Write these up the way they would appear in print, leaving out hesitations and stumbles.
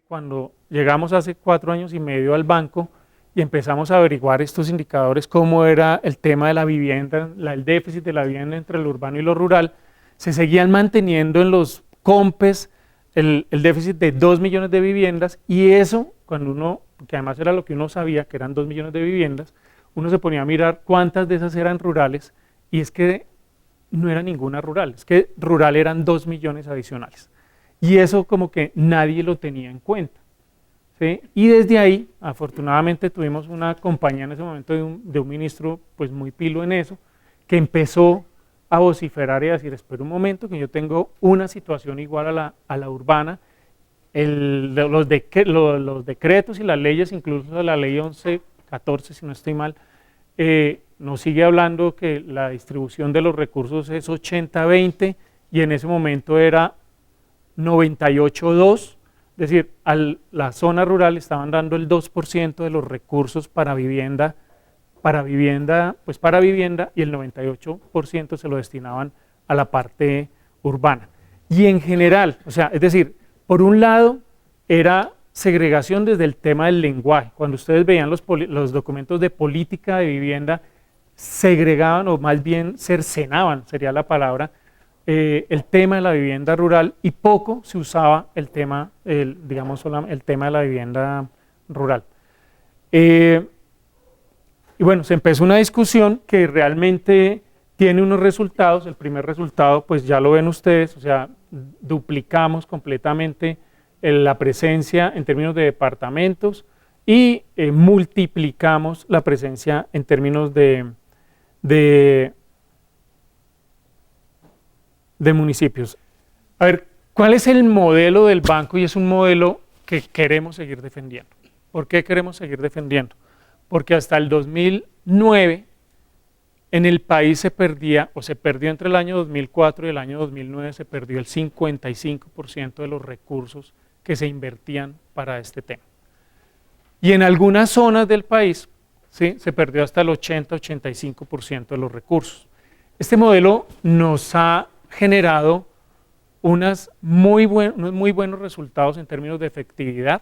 cuando llegamos hace 4 años y medio al banco y empezamos a averiguar estos indicadores, cómo era el tema de la vivienda, el déficit de la vivienda entre lo urbano y lo rural, se seguían manteniendo en los COMPES el déficit de 2 millones de viviendas, y eso, cuando uno, que además era lo que uno sabía, que eran 2 millones de viviendas, uno se ponía a mirar cuántas de esas eran rurales, y es que no era ninguna rural, es que rural eran 2 millones adicionales. Y eso como que nadie lo tenía en cuenta, ¿sí? Y desde ahí, afortunadamente, tuvimos una compañía en ese momento de un ministro pues muy pilo en eso, que empezó a vociferar y a decir, espera un momento, que yo tengo una situación igual a la urbana. Los decretos y las leyes, incluso la ley 1114, si no estoy mal, nos sigue hablando que la distribución de los recursos es 80-20, y en ese momento era 98-2, es decir, a la zona rural estaban dando el 2% de los recursos para vivienda, y el 98% se lo destinaban a la parte urbana. Y en general, o sea, es decir, por un lado era segregación desde el tema del lenguaje. Cuando ustedes veían los documentos de política de vivienda, segregaban, o más bien cercenaban, sería la palabra, el tema de la vivienda rural, y poco se usaba el tema, digamos, el tema de la vivienda rural. Y bueno, se empezó una discusión que realmente tiene unos resultados. El primer resultado, pues ya lo ven ustedes, o sea, duplicamos completamente la presencia en términos de departamentos y multiplicamos la presencia en términos de municipios. A ver, ¿cuál es el modelo del banco? Y es un modelo que queremos seguir defendiendo. ¿Por qué queremos seguir defendiendo? Porque hasta el 2009 en el país se perdió entre el año 2004 y el año 2009, se perdió el 55% de los recursos que se invertían para este tema. Y en algunas zonas del país, ¿sí?, se perdió hasta el 80-85% de los recursos. Este modelo nos ha generado unos muy buenos resultados en términos de efectividad.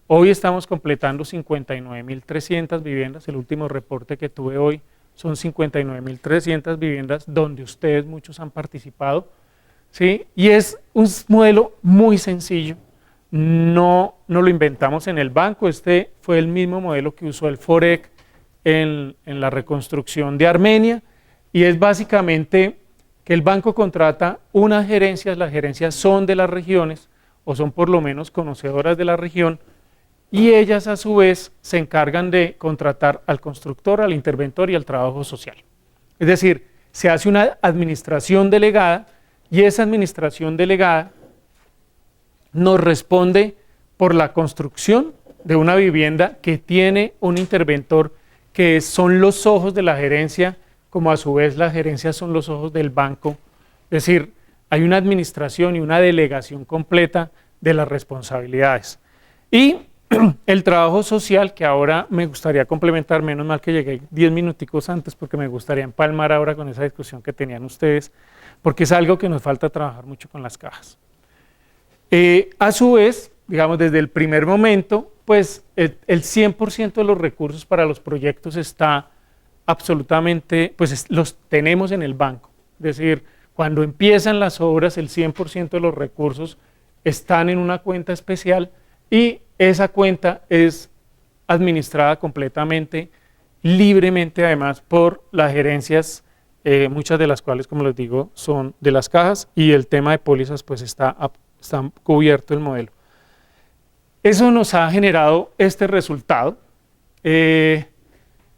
Hoy estamos completando 59.300 viviendas, el último reporte que tuve hoy son 59.300 viviendas donde ustedes muchos han participado, ¿sí? Y es un modelo muy sencillo, no lo inventamos en el banco, este fue el mismo modelo que usó el FOREC en la reconstrucción de Armenia, y es básicamente que el banco contrata unas gerencias, las gerencias son de las regiones, o son por lo menos conocedoras de la región, y ellas a su vez se encargan de contratar al constructor, al interventor y al trabajo social. Es decir, se hace una administración delegada, y esa administración delegada nos responde por la construcción de una vivienda que tiene un interventor que son los ojos de la gerencia, como a su vez las gerencias son los ojos del banco. Es decir, hay una administración y una delegación completa de las responsabilidades. Y el trabajo social, que ahora me gustaría complementar, menos mal que llegué 10 minuticos antes, porque me gustaría empalmar ahora con esa discusión que tenían ustedes, porque es algo que nos falta trabajar mucho con las cajas. A su vez, digamos, desde el primer momento, pues el 100% de los recursos para los proyectos está absolutamente, pues los tenemos en el banco. Es decir, cuando empiezan las obras, el 100% de los recursos están en una cuenta especial, y esa cuenta es administrada completamente, libremente además, por las gerencias, muchas de las cuales, como les digo, son de las cajas, y el tema de pólizas pues está cubierto el modelo. Eso nos ha generado este resultado, y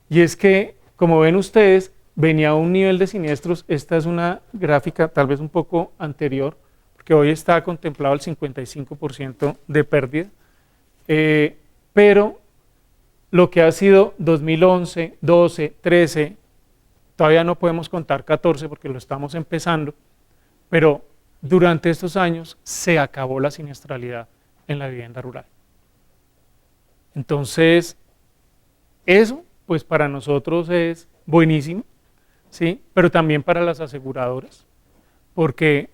es que, como ven ustedes, venía a un nivel de siniestros. Esta es una gráfica tal vez un poco anterior, porque hoy está contemplado el 55% de pérdida, pero lo que ha sido 2011, 12, 13, todavía no podemos contar 14 porque lo estamos empezando, pero durante estos años se acabó la siniestralidad en la vivienda rural. Entonces, eso pues para nosotros es buenísimo, ¿sí?, pero también para las aseguradoras, porque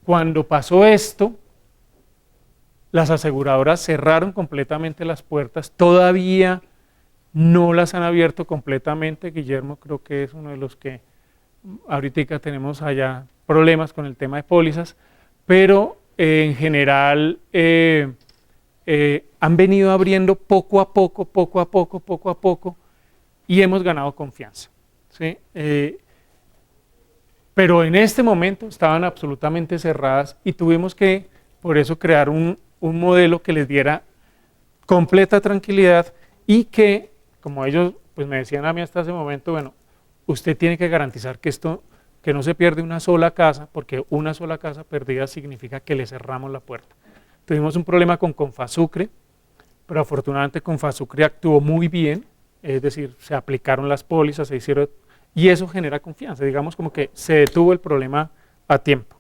cuando pasó esto, las aseguradoras cerraron completamente las puertas, todavía no las han abierto completamente. Guillermo creo que es uno de los que ahorita tenemos allá problemas con el tema de pólizas, pero en general han venido abriendo poco a poco, y hemos ganado confianza, ¿sí? Pero en este momento estaban absolutamente cerradas y tuvimos que, por eso, crear un modelo que les diera completa tranquilidad y que, como ellos pues me decían a mí hasta ese momento, bueno, usted tiene que garantizar que esto, que no se pierde una sola casa, porque una sola casa perdida significa que le cerramos la puerta. Tuvimos un problema con Confasucre, pero afortunadamente Confasucre actuó muy bien, es decir, se aplicaron las pólizas, se hicieron, y eso genera confianza, digamos como que se detuvo el problema a tiempo.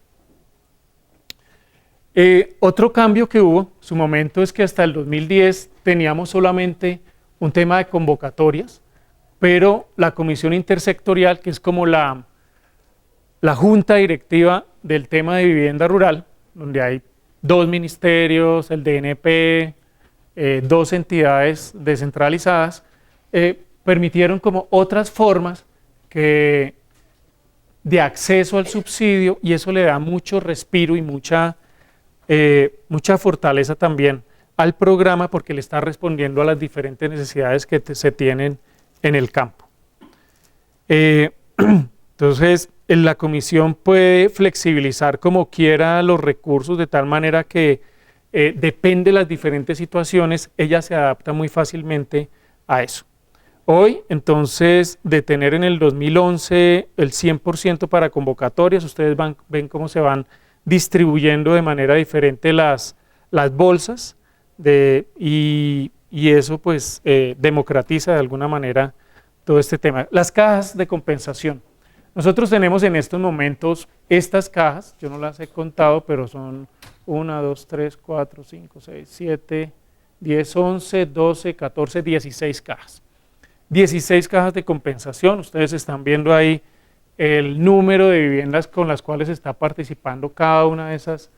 Otro cambio que hubo, su momento, es que hasta el 2010 teníamos solamente un tema de convocatorias, pero la comisión intersectorial, que es como la junta directiva del tema de vivienda rural, donde hay 2 ministerios, el DNP, 2 entidades descentralizadas, permitieron como otras formas de acceso al subsidio, y eso le da mucho respiro y mucha fortaleza también al programa, porque le está respondiendo a las diferentes necesidades que se tienen en el campo. Entonces, la comisión puede flexibilizar como quiera los recursos, de tal manera que depende de las diferentes situaciones, ella se adapta muy fácilmente a eso. Hoy, entonces, de tener en el 2011 el 100% para convocatorias, ustedes ven cómo se van distribuyendo de manera diferente las bolsas, y eso pues democratiza de alguna manera todo este tema. Las cajas de compensación. Nosotros tenemos en estos momentos estas cajas, yo no las he contado, pero son 1, 2, 3, 4, 5, 6, 7, 10, 11, 12, 14, 16 cajas. 16 cajas de compensación, ustedes están viendo ahí el número de viviendas con las cuales está participando cada una de esas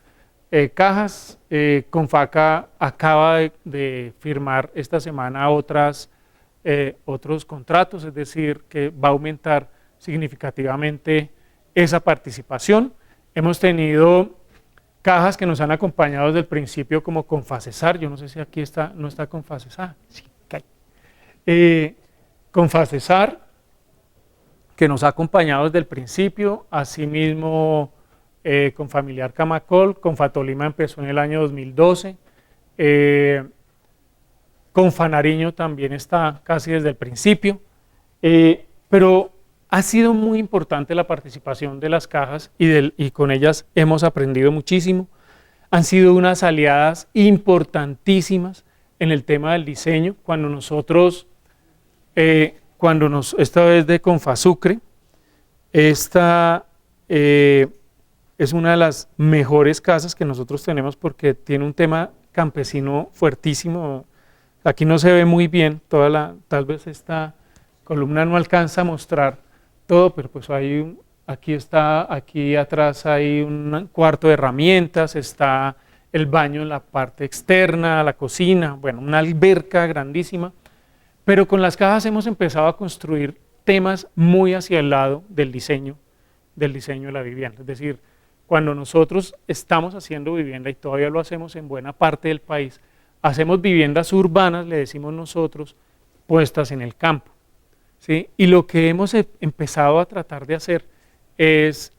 cajas. Confaca acaba de firmar esta semana otros contratos, es decir, que va a aumentar significativamente esa participación. Hemos tenido cajas que nos han acompañado desde el principio, como Confacesar, yo no sé si aquí está, no está Confacesar, sí, Confacesar, que nos ha acompañado desde el principio, asimismo con Familiar Camacol, Confatolima empezó en el año 2012, Confanariño también está casi desde el principio, pero ha sido muy importante la participación de las cajas y con ellas hemos aprendido muchísimo. Han sido unas aliadas importantísimas en el tema del diseño. Cuando nosotros, esta vez de Confasucre, esta es una de las mejores casas que nosotros tenemos, porque tiene un tema campesino fuertísimo. Aquí no se ve muy bien, tal vez esta columna no alcanza a mostrar todo, pero pues aquí atrás hay un cuarto de herramientas, está el baño en la parte externa, la cocina, bueno, una alberca grandísima, pero con las cajas hemos empezado a construir temas muy hacia el lado del diseño de la vivienda. Es decir, cuando nosotros estamos haciendo vivienda, y todavía lo hacemos en buena parte del país, hacemos viviendas urbanas, le decimos nosotros, puestas en el campo, ¿sí? Y lo que hemos empezado a tratar de hacer es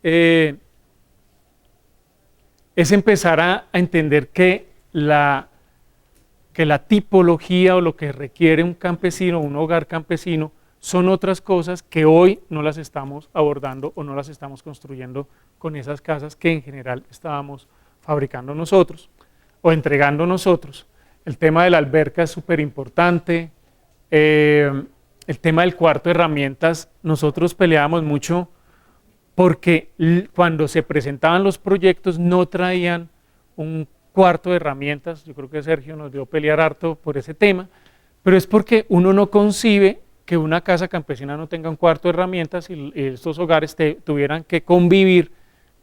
empezar a entender que la tipología o lo que requiere un campesino, un hogar campesino, son otras cosas que hoy no las estamos abordando o no las estamos construyendo con esas casas que en general estábamos fabricando nosotros o entregando nosotros. El tema de la alberca es súper importante. El tema del cuarto de herramientas, nosotros peleábamos mucho porque cuando se presentaban los proyectos no traían un cuarto de herramientas. Yo creo que Sergio nos dio pelear harto por ese tema, pero es porque uno no concibe que una casa campesina no tenga un cuarto de herramientas y estos hogares tuvieran que convivir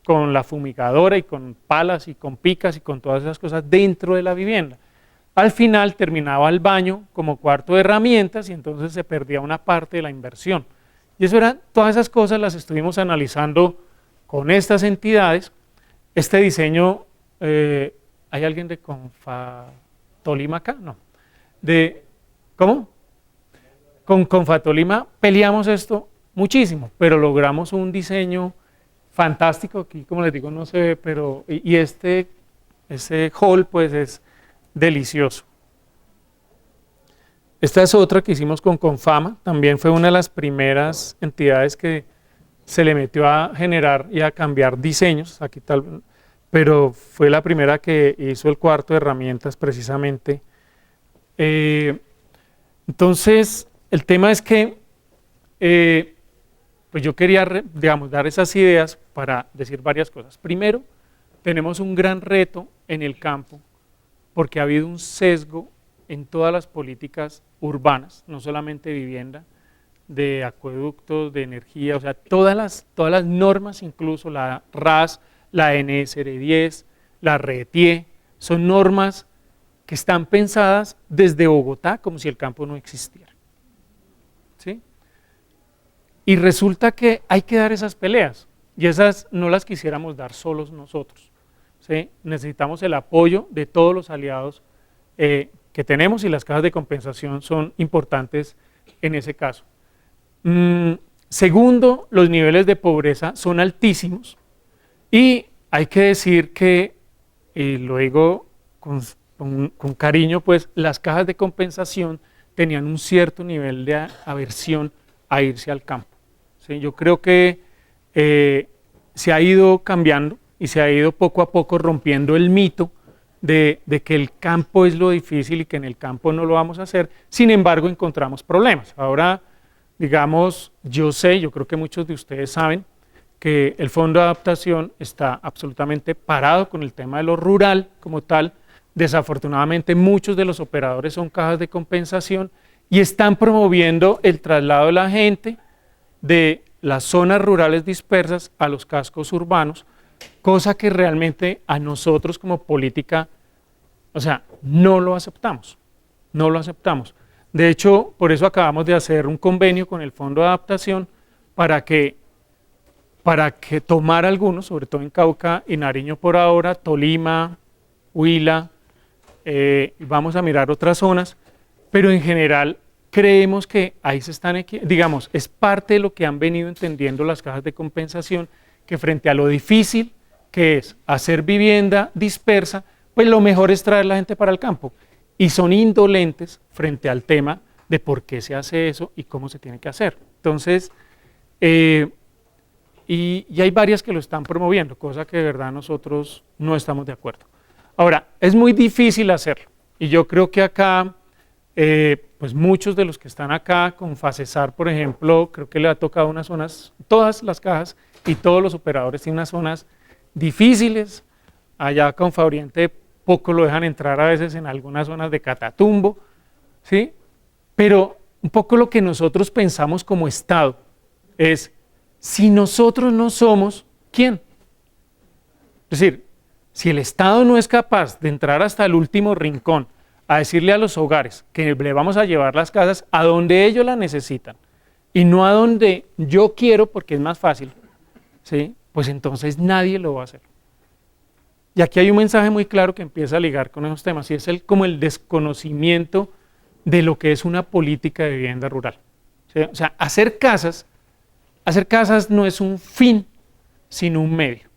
con la fumigadora y con palas y con picas y con todas esas cosas dentro de la vivienda. Al final terminaba el baño como cuarto de herramientas y entonces se perdía una parte de la inversión. Y eso eran, todas esas cosas las estuvimos analizando con estas entidades. Este diseño, ¿hay alguien de Confatolima acá? No. ¿Cómo? Con Confatolima peleamos esto muchísimo, pero logramos un diseño fantástico. Aquí, como les digo, no se ve, pero ese hall pues es delicioso. Esta es otra que hicimos con Confama, también fue una de las primeras entidades que se le metió a generar y a cambiar diseños, aquí tal, pero fue la primera que hizo el cuarto de herramientas precisamente. Entonces, el tema es que pues yo quería, digamos, dar esas ideas para decir varias cosas. Primero, tenemos un gran reto en el campo porque ha habido un sesgo en todas las políticas urbanas, no solamente vivienda, de acueductos, de energía, o sea, todas las normas, incluso la RAS, la NSR10, la RETIE, son normas que están pensadas desde Bogotá como si el campo no existiera. ¿Sí? Y resulta que hay que dar esas peleas, y esas no las quisiéramos dar solos nosotros. ¿Sí? Necesitamos el apoyo de todos los aliados que tenemos, y las cajas de compensación son importantes en ese caso. Segundo, los niveles de pobreza son altísimos, y hay que decir que, lo digo con cariño, pues las cajas de compensación tenían un cierto nivel de aversión a irse al campo. ¿Sí? Yo creo que se ha ido cambiando y se ha ido poco a poco rompiendo el mito de que el campo es lo difícil y que en el campo no lo vamos a hacer. Sin embargo, encontramos problemas. Ahora, digamos, yo creo que muchos de ustedes saben que el Fondo de Adaptación está absolutamente parado con el tema de lo rural como tal. Desafortunadamente, muchos de los operadores son cajas de compensación y están promoviendo el traslado de la gente de las zonas rurales dispersas a los cascos urbanos, cosa que realmente a nosotros como política, o sea, no lo aceptamos, no lo aceptamos. De hecho, por eso acabamos de hacer un convenio con el Fondo de Adaptación para que tomar algunos, sobre todo en Cauca y Nariño por ahora, Tolima, Huila, vamos a mirar otras zonas, pero en general creemos que ahí se están, digamos, es parte de lo que han venido entendiendo las cajas de compensación, que frente a lo difícil que es hacer vivienda dispersa, pues lo mejor es traer la gente para el campo. Y son indolentes frente al tema de por qué se hace eso y cómo se tiene que hacer. Entonces, y hay varias que lo están promoviendo, cosa que de verdad nosotros no estamos de acuerdo. Ahora, es muy difícil hacerlo, y yo creo que acá, pues muchos de los que están acá, con Facesar, por ejemplo, creo que le ha tocado unas zonas, todas las cajas y todos los operadores tienen unas zonas difíciles. Allá con Fabriente poco lo dejan entrar a veces en algunas zonas de Catatumbo, ¿sí? Pero un poco lo que nosotros pensamos como Estado es, si nosotros no somos, ¿quién? Es decir, si el Estado no es capaz de entrar hasta el último rincón a decirle a los hogares que le vamos a llevar las casas a donde ellos las necesitan y no a donde yo quiero porque es más fácil, ¿sí? Pues entonces nadie lo va a hacer. Y aquí hay un mensaje muy claro que empieza a ligar con esos temas, y es como el desconocimiento de lo que es una política de vivienda rural. ¿Sí? O sea, hacer casas no es un fin, sino un medio.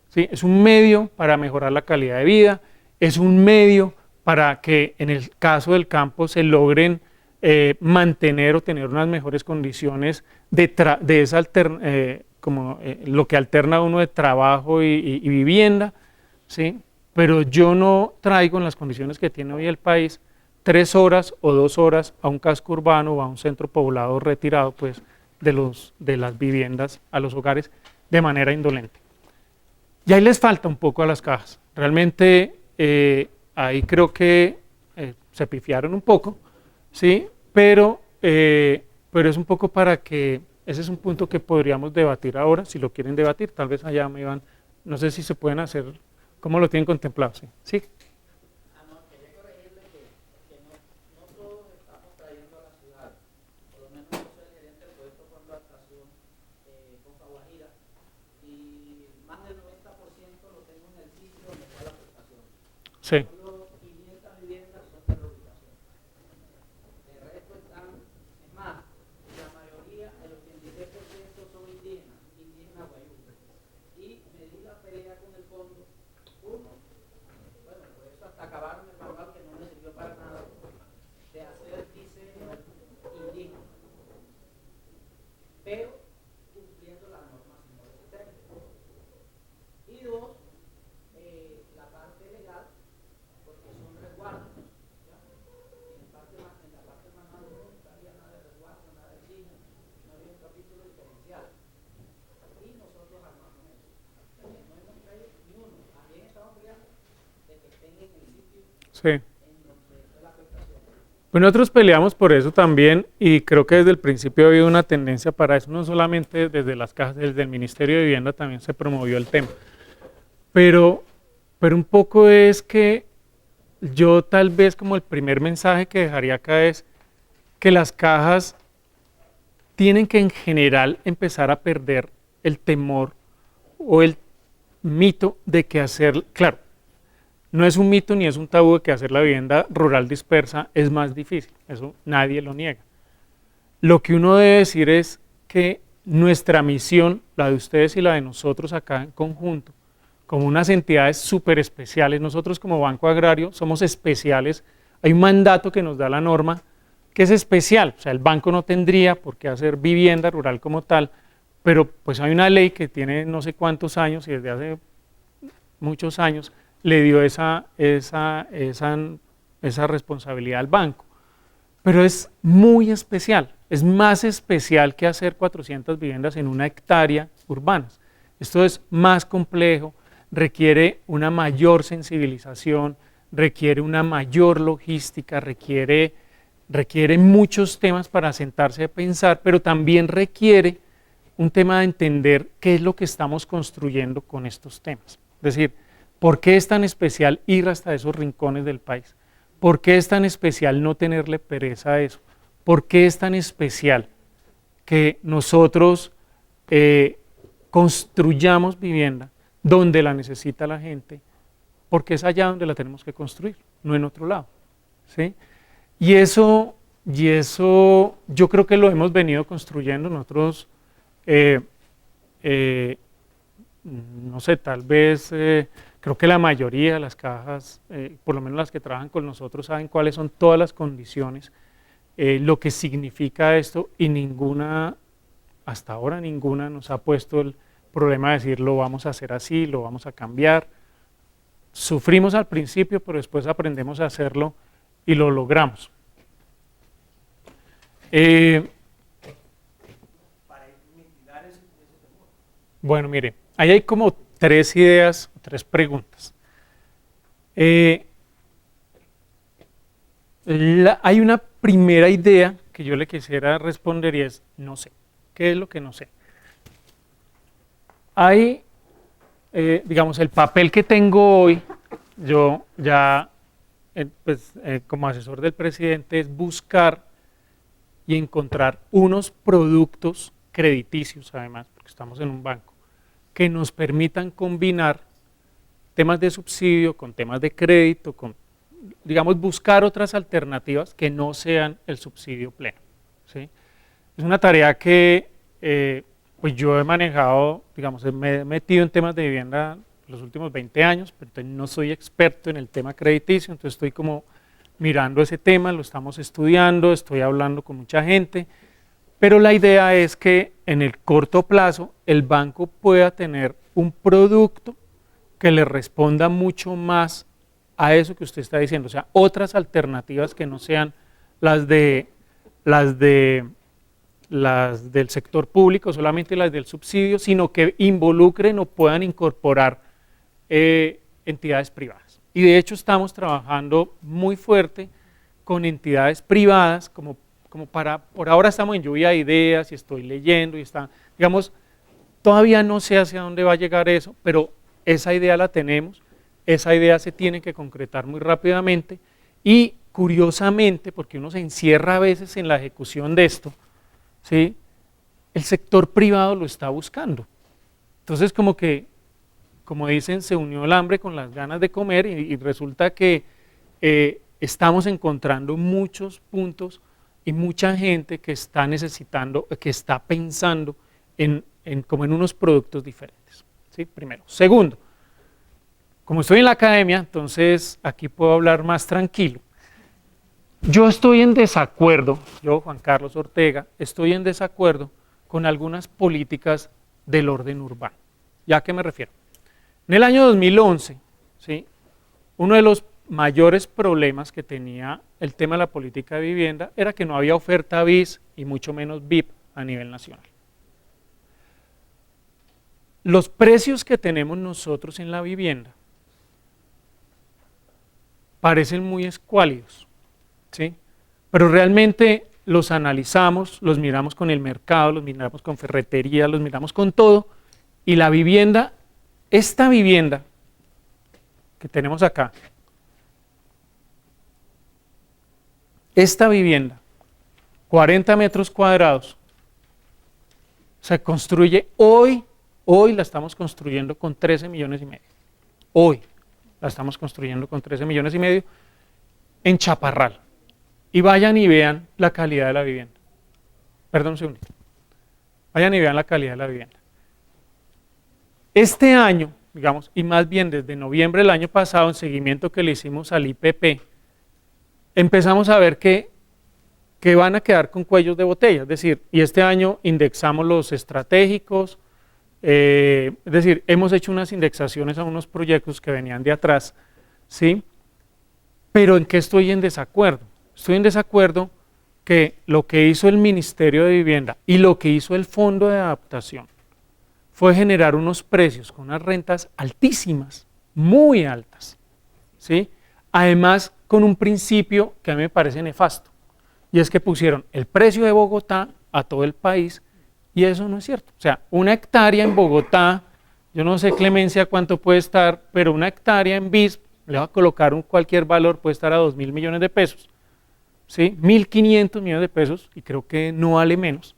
¿Sí? Es un medio para mejorar la calidad de vida, es un medio para que en el caso del campo se logren mantener o tener unas mejores condiciones de esa lo que alterna uno de trabajo y vivienda, ¿sí? Pero yo no traigo en las condiciones que tiene hoy el país 3 horas o 2 horas a un casco urbano o a un centro poblado retirado pues, de las viviendas a los hogares de manera indolente. Y ahí les falta un poco a las cajas. Realmente ahí creo que se pifiaron un poco, ¿sí? Pero es un poco para que ese es un punto que podríamos debatir ahora, si lo quieren debatir, tal vez allá me van, no sé si se pueden hacer, ¿cómo lo tienen contemplado? Sí. ¿Sí? No, quería corregirle que no todos estamos trayendo a la ciudad, por lo menos yo soy el gerente del proyecto Fondo de Atracción Costa Guajira, y más del 90% lo tengo en el sitio donde está la prestación. Sí. Solo 500 viviendas son de reubicación. El resto están, es más, la mayoría, el 83% son indígenas guayú. Y me di la pelea con el fondo, uno, bueno, por eso hasta acabaron el manual que no me sirvió para nada, de hacer diseño indígena, pero cumpliendo las normas técnicas. Y dos, la parte legal, porque son resguardos. ¿Ya? En la parte manual nunca había nada de resguardo, nada de indígena, no había un capítulo diferencial. Y nosotros armamos eso. No hemos traído ni uno. También estamos peleando de que estén en el sitio Sí. en donde está la afectación. Pues nosotros peleamos por eso también y creo que desde el principio ha habido una tendencia para eso, no solamente desde las cajas, desde el Ministerio de Vivienda también se promovió el tema. Pero un poco es que yo tal vez como el primer mensaje que dejaría acá es que las cajas tienen que en general empezar a perder el temor o el mito de que hacer, claro, no es un mito ni es un tabú de que hacer la vivienda rural dispersa es más difícil, eso nadie lo niega. Lo que uno debe decir es que nuestra misión, la de ustedes y la de nosotros acá en conjunto, como unas entidades súper especiales, nosotros como Banco Agrario somos especiales, hay un mandato que nos da la norma que es especial, o sea, el banco no tendría por qué hacer vivienda rural como tal, pero pues hay una ley que tiene no sé cuántos años y desde hace muchos años le dio esa responsabilidad al banco. Pero es muy especial, es más especial que hacer 400 viviendas en una hectárea urbanas. Esto es más complejo, requiere una mayor sensibilización, requiere una mayor logística, requiere muchos temas para sentarse a pensar, pero también requiere un tema de entender qué es lo que estamos construyendo con estos temas. Es decir, ¿por qué es tan especial ir hasta esos rincones del país? ¿Por qué es tan especial no tenerle pereza a eso? ¿Por qué es tan especial que nosotros construyamos vivienda donde la necesita la gente? Porque es allá donde la tenemos que construir, no en otro lado, ¿sí? Y eso yo creo que lo hemos venido construyendo nosotros, no sé, tal vez, creo que la mayoría de las cajas, por lo menos las que trabajan con nosotros, saben cuáles son todas las condiciones, lo que significa esto y hasta ahora ninguna nos ha puesto el problema de decir lo vamos a hacer así, lo vamos a cambiar. Sufrimos al principio, pero después aprendemos a hacerlo y lo logramos. Bueno, mire, ahí hay como 3 ideas, 3 preguntas. Hay una primera idea que yo le quisiera responder y es, no sé. ¿Qué es lo que no sé? Hay, digamos, el papel que tengo hoy, yo ya, como asesor del presidente, es buscar y encontrar unos productos crediticios, además, porque estamos en un banco, que nos permitan combinar temas de subsidio con temas de crédito, digamos, buscar otras alternativas que no sean el subsidio pleno, ¿sí? Es una tarea que pues yo he manejado, digamos, me he metido en temas de vivienda los últimos 20 años, pero no soy experto en el tema crediticio, entonces estoy como mirando ese tema, lo estamos estudiando, estoy hablando con mucha gente, pero la idea es que en el corto plazo el banco pueda tener un producto que le responda mucho más a eso que usted está diciendo, o sea, otras alternativas que no sean las del sector público, solamente las del subsidio, sino que involucren o puedan incorporar entidades privadas. Y de hecho estamos trabajando muy fuerte con entidades privadas, como por ahora estamos en lluvia de ideas y estoy leyendo y está, digamos, todavía no sé hacia dónde va a llegar eso, pero esa idea la tenemos, esa idea se tiene que concretar muy rápidamente y curiosamente, porque uno se encierra a veces en la ejecución de esto, ¿sí? El sector privado lo está buscando. Entonces como dicen, se unió el hambre con las ganas de comer y resulta que estamos encontrando muchos puntos y mucha gente que está necesitando, que está pensando como en unos productos diferentes, ¿sí? Primero. Segundo, como estoy en la academia, entonces aquí puedo hablar más tranquilo. Yo estoy en desacuerdo, yo, Juan Carlos Ortega, estoy en desacuerdo con algunas políticas del orden urbano. ¿Ya a qué me refiero? En el año 2011, ¿sí? Uno de los mayores problemas que tenía el tema de la política de vivienda era que no había oferta BIS y mucho menos BIP a nivel nacional. Los precios que tenemos nosotros en la vivienda parecen muy escuálidos, ¿sí? Pero realmente los analizamos, los miramos con el mercado, los miramos con ferretería, los miramos con todo, y la vivienda, esta vivienda que tenemos acá, esta vivienda, 40 metros cuadrados, se construye hoy la estamos construyendo con 13 millones y medio. Hoy la estamos construyendo con 13 millones y medio en Chaparral. Y vayan y vean la calidad de la vivienda. Perdón un segundito. Vayan y vean la calidad de la vivienda. Este año, digamos, y más bien desde noviembre del año pasado, en seguimiento que le hicimos al IPP, empezamos a ver que van a quedar con cuellos de botella. Es decir, y este año indexamos los estratégicos, es decir, hemos hecho unas indexaciones a unos proyectos que venían de atrás, ¿sí? Pero ¿en qué estoy en desacuerdo? Estoy en desacuerdo que lo que hizo el Ministerio de Vivienda y lo que hizo el Fondo de Adaptación fue generar unos precios con unas rentas altísimas, muy altas, ¿sí? Además, con un principio que a mí me parece nefasto, y es que pusieron el precio de Bogotá a todo el país, y eso no es cierto. O sea, una hectárea en Bogotá, yo no sé, Clemencia, cuánto puede estar, pero una hectárea en BIS, le va a colocar cualquier valor, puede estar a 2.000 millones de pesos, ¿sí? 1.500 millones de pesos, y creo que no vale menos,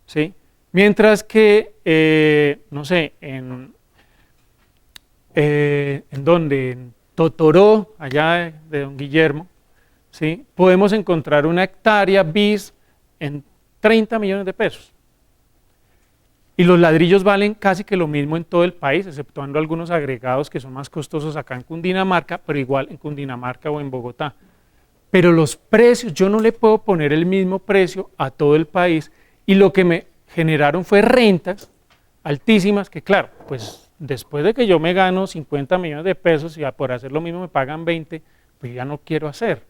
¿sí? Mientras que, no sé, ¿en dónde? En Totoró, allá de Don Guillermo, ¿sí? Podemos encontrar una hectárea BIS en 30 millones de pesos. Y los ladrillos valen casi que lo mismo en todo el país, exceptuando algunos agregados que son más costosos acá en Cundinamarca, pero igual en Cundinamarca o en Bogotá. Pero los precios, yo no le puedo poner el mismo precio a todo el país, y lo que me generaron fue rentas altísimas que, claro, pues después de que yo me gano 50 millones de pesos y por hacer lo mismo me pagan 20, pues ya no quiero hacer,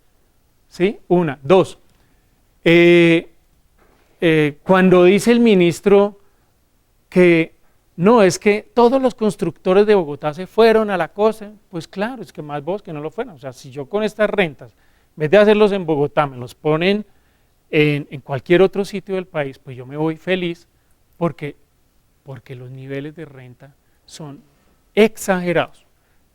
¿sí? Una. Dos, cuando dice el ministro que no, es que todos los constructores de Bogotá se fueron a la cosa, pues claro, es que más vos que no lo fueron. O sea, si yo con estas rentas, en vez de hacerlos en Bogotá, me los ponen en cualquier otro sitio del país, pues yo me voy feliz porque los niveles de renta son exagerados.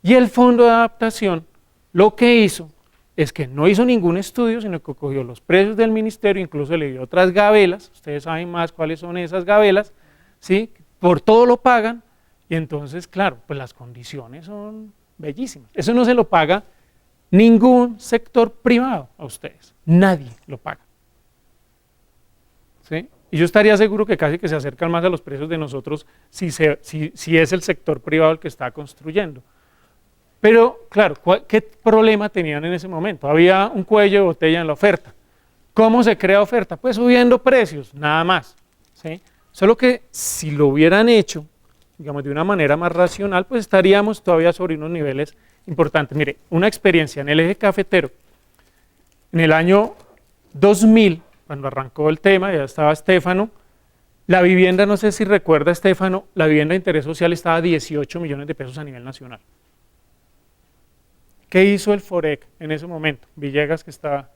Y el Fondo de Adaptación lo que hizo es que no hizo ningún estudio, sino que cogió los precios del ministerio, incluso le dio otras gabelas, ustedes saben más cuáles son esas gabelas, ¿sí? Por todo lo pagan, y entonces, claro, pues las condiciones son bellísimas. Eso no se lo paga ningún sector privado a ustedes, nadie lo paga, ¿sí? Y yo estaría seguro que casi que se acercan más a los precios de nosotros si es el sector privado el que está construyendo. Pero, claro, ¿qué problema tenían en ese momento? Había un cuello de botella en la oferta. ¿Cómo se crea oferta? Pues subiendo precios, nada más, ¿sí? Solo que si lo hubieran hecho, digamos, de una manera más racional, pues estaríamos todavía sobre unos niveles importantes. Mire, una experiencia en el eje cafetero, en el año 2000, cuando arrancó el tema, ya estaba Estefano, la vivienda, no sé si recuerda Estefano, la vivienda de interés social estaba a 18 millones de pesos a nivel nacional. ¿Qué hizo el FOREC en ese momento? Villegas que estaba,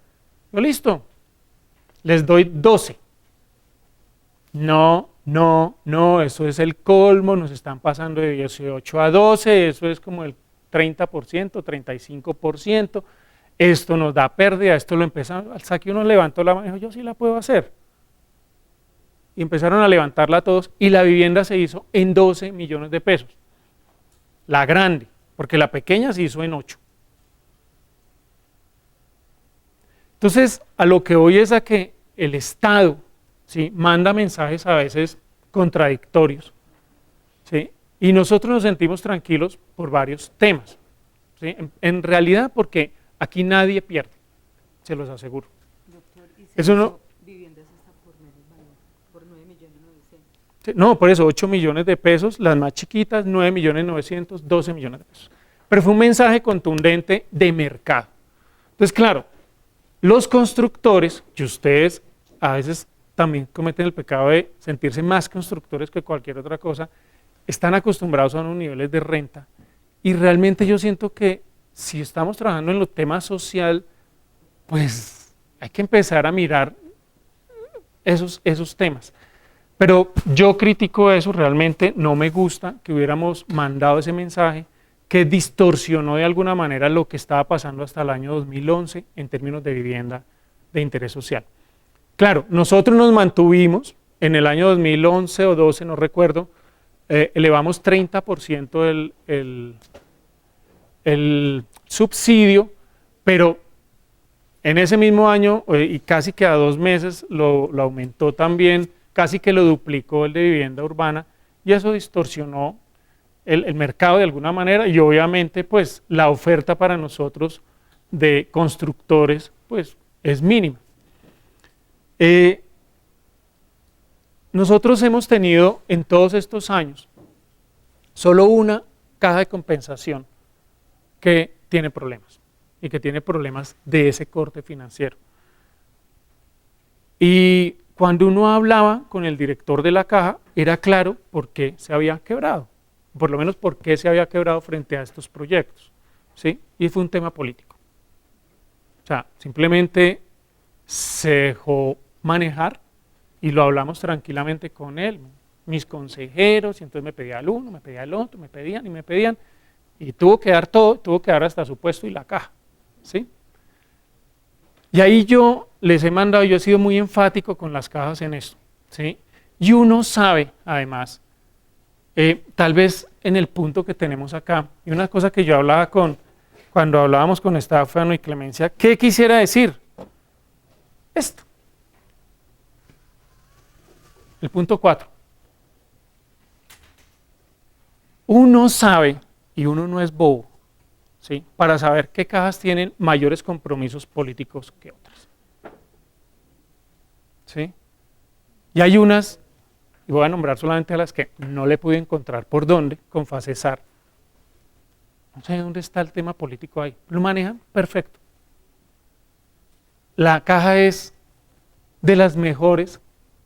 listo, les doy 12. No, eso es el colmo, nos están pasando de 18 a 12, eso es como el 30%, 35%, esto nos da pérdida, esto lo empezamos, hasta que uno levantó la mano y dijo, yo sí la puedo hacer. Y empezaron a levantarla todos y la vivienda se hizo en 12 millones de pesos. La grande, porque la pequeña se hizo en 8. Entonces, a lo que voy es a que el Estado, ¿sí?, manda mensajes a veces contradictorios, ¿sí?, y nosotros nos sentimos tranquilos por varios temas, ¿sí?, en realidad porque aquí nadie pierde, se los aseguro. Doctor, ¿y eso no, viviendas hasta por menos valor, por 9.900.000? Sí, no, por eso 8 millones de pesos, las más chiquitas 9.900.000, 12 millones de pesos. Pero fue un mensaje contundente de mercado. Entonces, claro, los constructores, y ustedes a veces también cometen el pecado de sentirse más constructores que cualquier otra cosa, están acostumbrados a unos niveles de renta y realmente yo siento que si estamos trabajando en los temas social, pues hay que empezar a mirar esos temas. Pero yo critico eso, realmente no me gusta que hubiéramos mandado ese mensaje que distorsionó de alguna manera lo que estaba pasando hasta el año 2011 en términos de vivienda de interés social. Claro, nosotros nos mantuvimos en el año 2011 o 12, no recuerdo, elevamos 30% el subsidio, pero en ese mismo año y casi que a 2 meses lo aumentó también, casi que lo duplicó el de vivienda urbana y eso distorsionó el mercado de alguna manera y obviamente pues la oferta para nosotros de constructores pues es mínima. Nosotros hemos tenido en todos estos años solo una caja de compensación que tiene problemas y que tiene problemas de ese corte financiero. Y cuando uno hablaba con el director de la caja, era claro por qué se había quebrado, por lo menos por qué se había quebrado frente a estos proyectos, ¿sí? Y fue un tema político. O sea, simplemente se dejó manejar y lo hablamos tranquilamente con él, mis consejeros, y entonces me pedía el uno, me pedía el otro, me pedían, y tuvo que dar todo, tuvo que dar hasta su puesto y la caja, ¿sí? Y ahí yo les he mandado, yo he sido muy enfático con las cajas en esto, ¿sí? Y uno sabe, además, tal vez en el punto que tenemos acá, y una cosa que yo hablaba cuando hablábamos con Estáfano y Clemencia, ¿qué quisiera decir? Esto. El punto 4. Uno sabe, y uno no es bobo, ¿sí?, para saber qué cajas tienen mayores compromisos políticos que otras. ¿Sí? Y hay unas, y voy a nombrar solamente a las que no le pude encontrar por dónde, con Facesar. No sé dónde está el tema político ahí. Lo manejan perfecto. La caja es de las mejores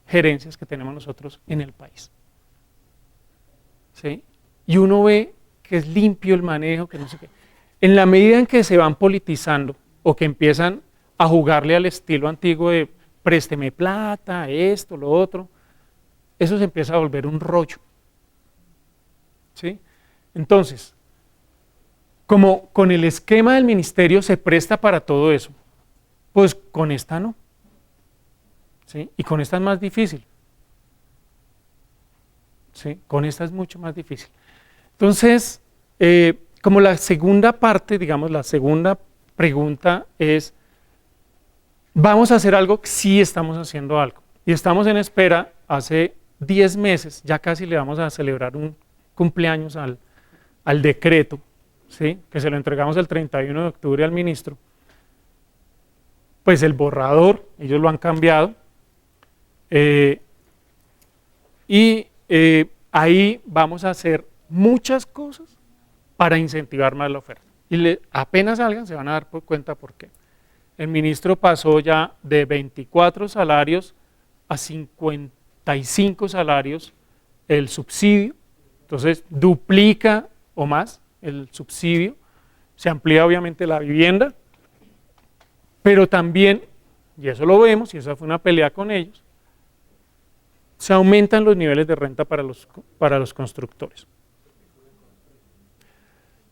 gerencias que tenemos nosotros en el país. ¿Sí? Y uno ve que es limpio el manejo, que no sé qué. En la medida en que se van politizando o que empiezan a jugarle al estilo antiguo de présteme plata, esto, lo otro, eso se empieza a volver un rollo. ¿Sí? Entonces, como con el esquema del ministerio se presta para todo eso, pues con esta no. ¿Sí? Y con esta es más difícil. ¿Sí? Con esta es mucho más difícil. Entonces, como la segunda parte, digamos, la segunda pregunta es, ¿vamos a hacer algo? Sí estamos haciendo algo. Y estamos en espera, hace 10 meses, ya casi le vamos a celebrar un cumpleaños al decreto, ¿sí?, que se lo entregamos el 31 de octubre al ministro. Pues el borrador, ellos lo han cambiado, ahí vamos a hacer muchas cosas para incentivar más la oferta. Y apenas salgan se van a dar cuenta por qué. El ministro pasó ya de 24 salarios a 55 salarios el subsidio, entonces duplica o más el subsidio, se amplía obviamente la vivienda, pero también y eso lo vemos, y esa fue una pelea con ellos, se aumentan los niveles de renta para los constructores.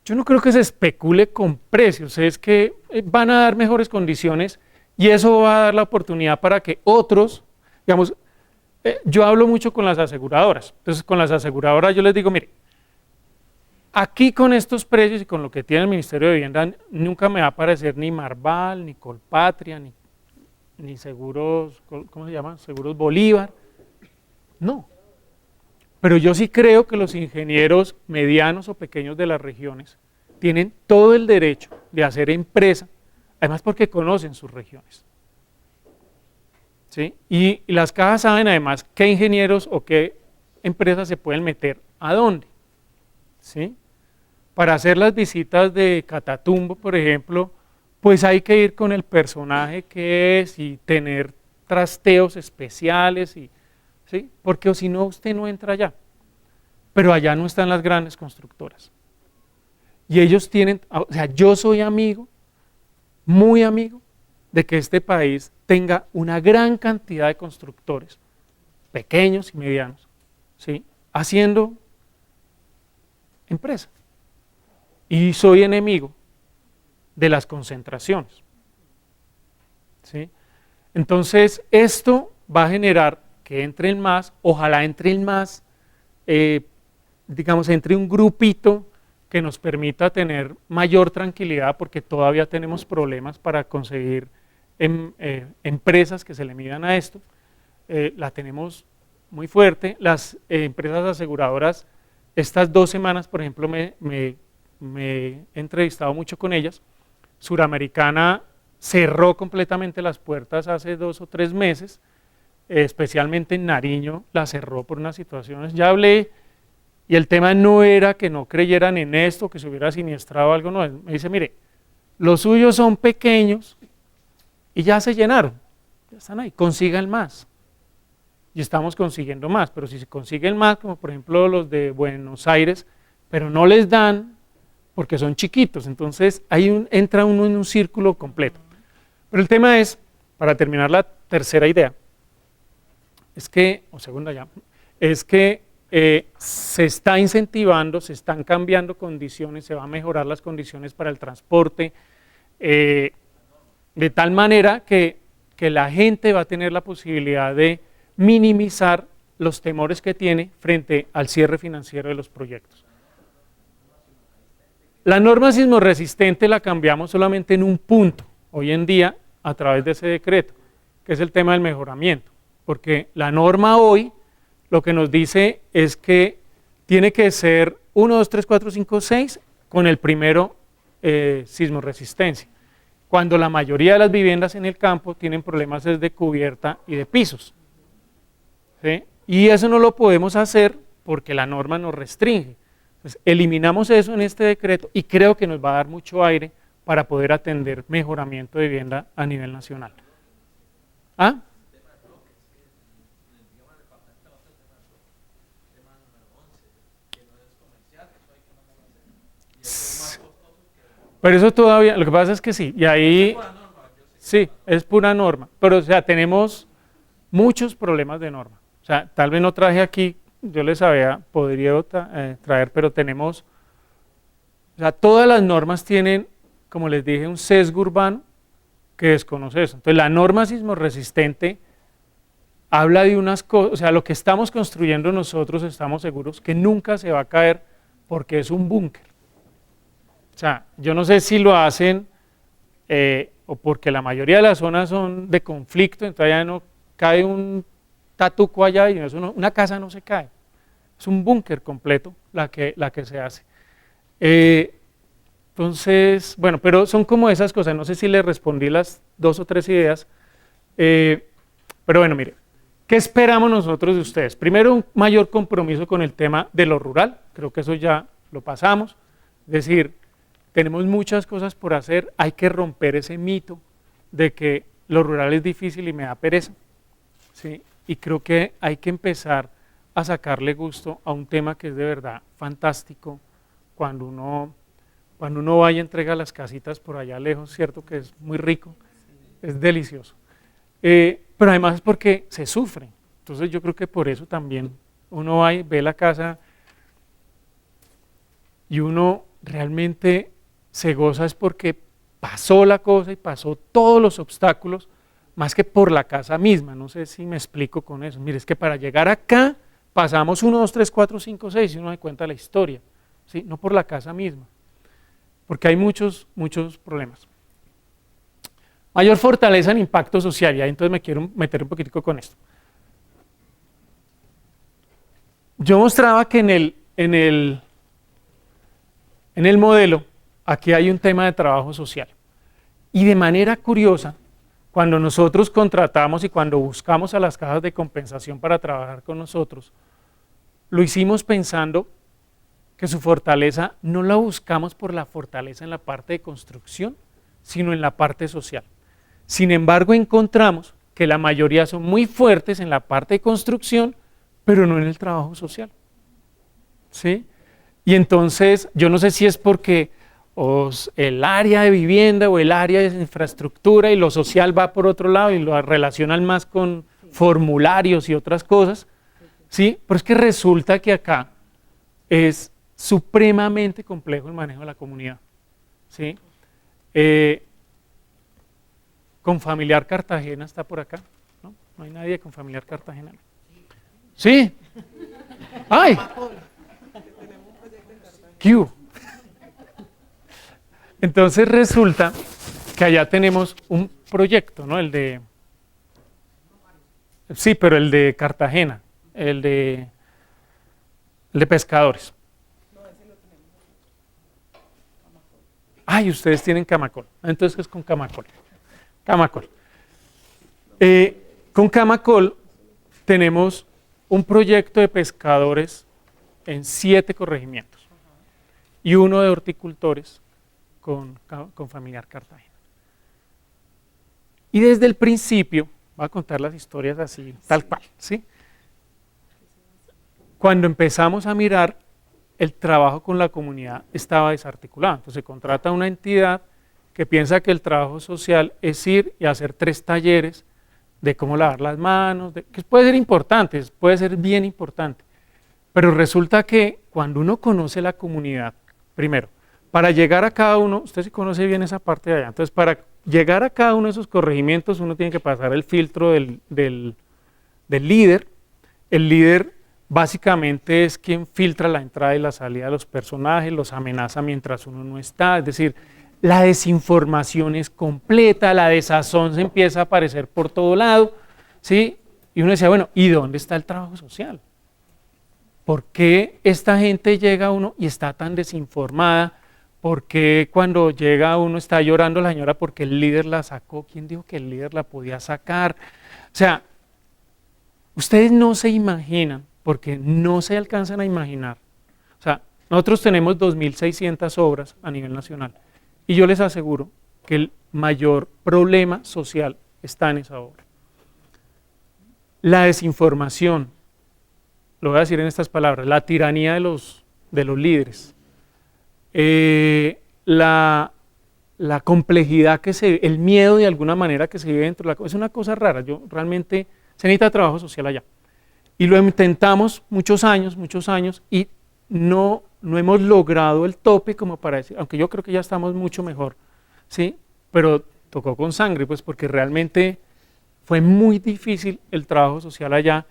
Yo no creo que se especule con precios, es que van a dar mejores condiciones y eso va a dar la oportunidad para que otros, digamos, yo hablo mucho con las aseguradoras, entonces con las aseguradoras yo les digo, mire, aquí con estos precios y con lo que tiene el Ministerio de Vivienda, nunca me va a aparecer ni Marval, ni Colpatria, ni Seguros, ¿cómo se llama? Seguros Bolívar, no. Pero yo sí creo que los ingenieros medianos o pequeños de las regiones tienen todo el derecho de hacer empresa, además porque conocen sus regiones. ¿Sí? Y las cajas saben además qué ingenieros o qué empresas se pueden meter a dónde. ¿Sí? Para hacer las visitas de Catatumbo, por ejemplo, pues hay que ir con el personaje que es y tener trasteos especiales, ¿sí? Porque o si no usted no entra allá. Pero allá no están las grandes constructoras. Y ellos tienen, o sea, yo soy amigo, muy amigo, de que este país tenga una gran cantidad de constructores, pequeños y medianos, ¿sí? Haciendo empresa. Y soy enemigo de las concentraciones, ¿sí? Entonces, esto va a generar que entren más, ojalá entren más, digamos, entre un grupito que nos permita tener mayor tranquilidad, porque todavía tenemos problemas para conseguir empresas que se le midan a esto. La tenemos muy fuerte. Las empresas aseguradoras, estas 2 semanas, por ejemplo, me he entrevistado mucho con ellas. Suramericana cerró completamente las puertas hace 2 o 3 meses, especialmente en Nariño la cerró por unas situaciones. Ya hablé, y el tema no era que no creyeran en esto, que se hubiera siniestrado algo, no, me dice, mire, los suyos son pequeños y ya se llenaron, ya están ahí, consigan más. Y estamos consiguiendo más, pero si se consiguen más, como por ejemplo los de Buenos Aires, pero no les dan porque son chiquitos, entonces entra uno en un círculo completo. Pero el tema es, para terminar la tercera idea, es que, o segunda ya, es que se está incentivando, se están cambiando condiciones, se van a mejorar las condiciones para el transporte, de tal manera que la gente va a tener la posibilidad de minimizar los temores que tiene frente al cierre financiero de los proyectos. La norma sismorresistente la cambiamos solamente en un punto, hoy en día, a través de ese decreto, que es el tema del mejoramiento, porque la norma hoy lo que nos dice es que tiene que ser 1, 2, 3, 4, 5, 6 con el primero sismorresistencia, cuando la mayoría de las viviendas en el campo tienen problemas de cubierta y de pisos, ¿sí? Y eso no lo podemos hacer porque la norma nos restringe. Entonces, eliminamos eso en este decreto y creo que nos va a dar mucho aire para poder atender mejoramiento de vivienda a nivel nacional. ¿Ah? Pero eso todavía, lo que pasa es que sí, y ahí sí, es pura norma, pero o sea, tenemos muchos problemas de norma. O sea, tal vez no traje aquí, yo les podría traer, pero tenemos, o sea, todas las normas tienen, como les dije, un sesgo urbano que desconoce eso. Entonces, la norma sismorresistente habla de unas cosas, o sea, lo que estamos construyendo nosotros estamos seguros que nunca se va a caer porque es un búnker. O sea, yo no sé si lo hacen o porque la mayoría de las zonas son de conflicto, entonces ya no cae un tatuco allá y eso no, una casa no se cae. Es un búnker completo la que se hace. Entonces, bueno, pero son como esas cosas, no sé si les respondí las 2 o 3 ideas, pero bueno, mire, ¿qué esperamos nosotros de ustedes? Primero, un mayor compromiso con el tema de lo rural, creo que eso ya lo pasamos, es decir, tenemos muchas cosas por hacer, hay que romper ese mito de que lo rural es difícil y me da pereza, ¿sí? Y creo que hay que empezar a sacarle gusto a un tema que es de verdad fantástico cuando uno vaya y entrega las casitas por allá lejos, cierto que es muy rico, es delicioso. pero además es porque se sufre. Entonces yo creo que por eso también uno va y ve la casa y uno realmente se goza es porque pasó la cosa y pasó todos los obstáculos, más que por la casa misma. No sé si me explico con eso. Mire, es que para llegar acá pasamos 1, 2, 3, 4, 5, 6 y uno se cuenta la historia, ¿sí? No por la casa misma, porque hay muchos problemas. Mayor fortaleza en impacto social, y ahí entonces me quiero meter un poquitico con esto. Yo mostraba que en el modelo, aquí hay un tema de trabajo social. Y de manera curiosa, cuando nosotros contratamos y cuando buscamos a las cajas de compensación para trabajar con nosotros, lo hicimos pensando que su fortaleza no la buscamos por la fortaleza en la parte de construcción, sino en la parte social. Sin embargo, encontramos que la mayoría son muy fuertes en la parte de construcción, pero no en el trabajo social. ¿Sí? Y entonces, yo no sé si es porque el área de vivienda o el área de infraestructura y lo social va por otro lado y lo relacionan más con formularios y otras cosas, ¿sí? Pero es que resulta que acá es supremamente complejo el manejo de la comunidad, ¿sí? Confamiliar Cartagena está por acá, ¿no? No hay nadie con Confamiliar Cartagena. ¿Sí? ¡Ay! ¿Qué? Entonces resulta que allá tenemos un proyecto, ¿no? Sí, pero el de Cartagena, el de pescadores. Ay, ustedes tienen Camacol. Entonces, ¿qué es con Camacol? Camacol. Con Camacol tenemos un proyecto de pescadores en 7 corregimientos y uno de horticultores con Confamiliar Cartagena. Y desde el principio, voy a contar las historias así, tal cual, ¿sí? Cuando empezamos a mirar, el trabajo con la comunidad estaba desarticulado. Entonces se contrata una entidad que piensa que el trabajo social es ir y hacer 3 talleres de cómo lavar las manos, que puede ser importante, puede ser bien importante, pero resulta que cuando uno conoce la comunidad, primero, para llegar a cada uno, usted sí conoce bien esa parte de allá, entonces para llegar a cada uno de esos corregimientos uno tiene que pasar el filtro del líder. El líder básicamente es quien filtra la entrada y la salida de los personajes, los amenaza mientras uno no está, es decir, la desinformación es completa, la desazón se empieza a aparecer por todo lado, ¿sí? Y uno decía, bueno, ¿y dónde está el trabajo social? ¿Por qué esta gente llega a uno y está tan desinformada? ¿Por qué cuando llega uno está llorando la señora porque el líder la sacó? ¿Quién dijo que el líder la podía sacar? O sea, ustedes no se imaginan, porque no se alcanzan a imaginar. O sea, nosotros tenemos 2.600 obras a nivel nacional y yo les aseguro que el mayor problema social está en esa obra. La desinformación, lo voy a decir en estas palabras, la tiranía de los líderes, la complejidad el miedo de alguna manera que se vive dentro de la cosa, es una cosa rara. Yo realmente se necesita trabajo social allá. Y lo intentamos muchos años y no hemos logrado el tope como para decir, aunque yo creo que ya estamos mucho mejor, ¿sí? Pero tocó con sangre, pues porque realmente fue muy difícil el trabajo social allá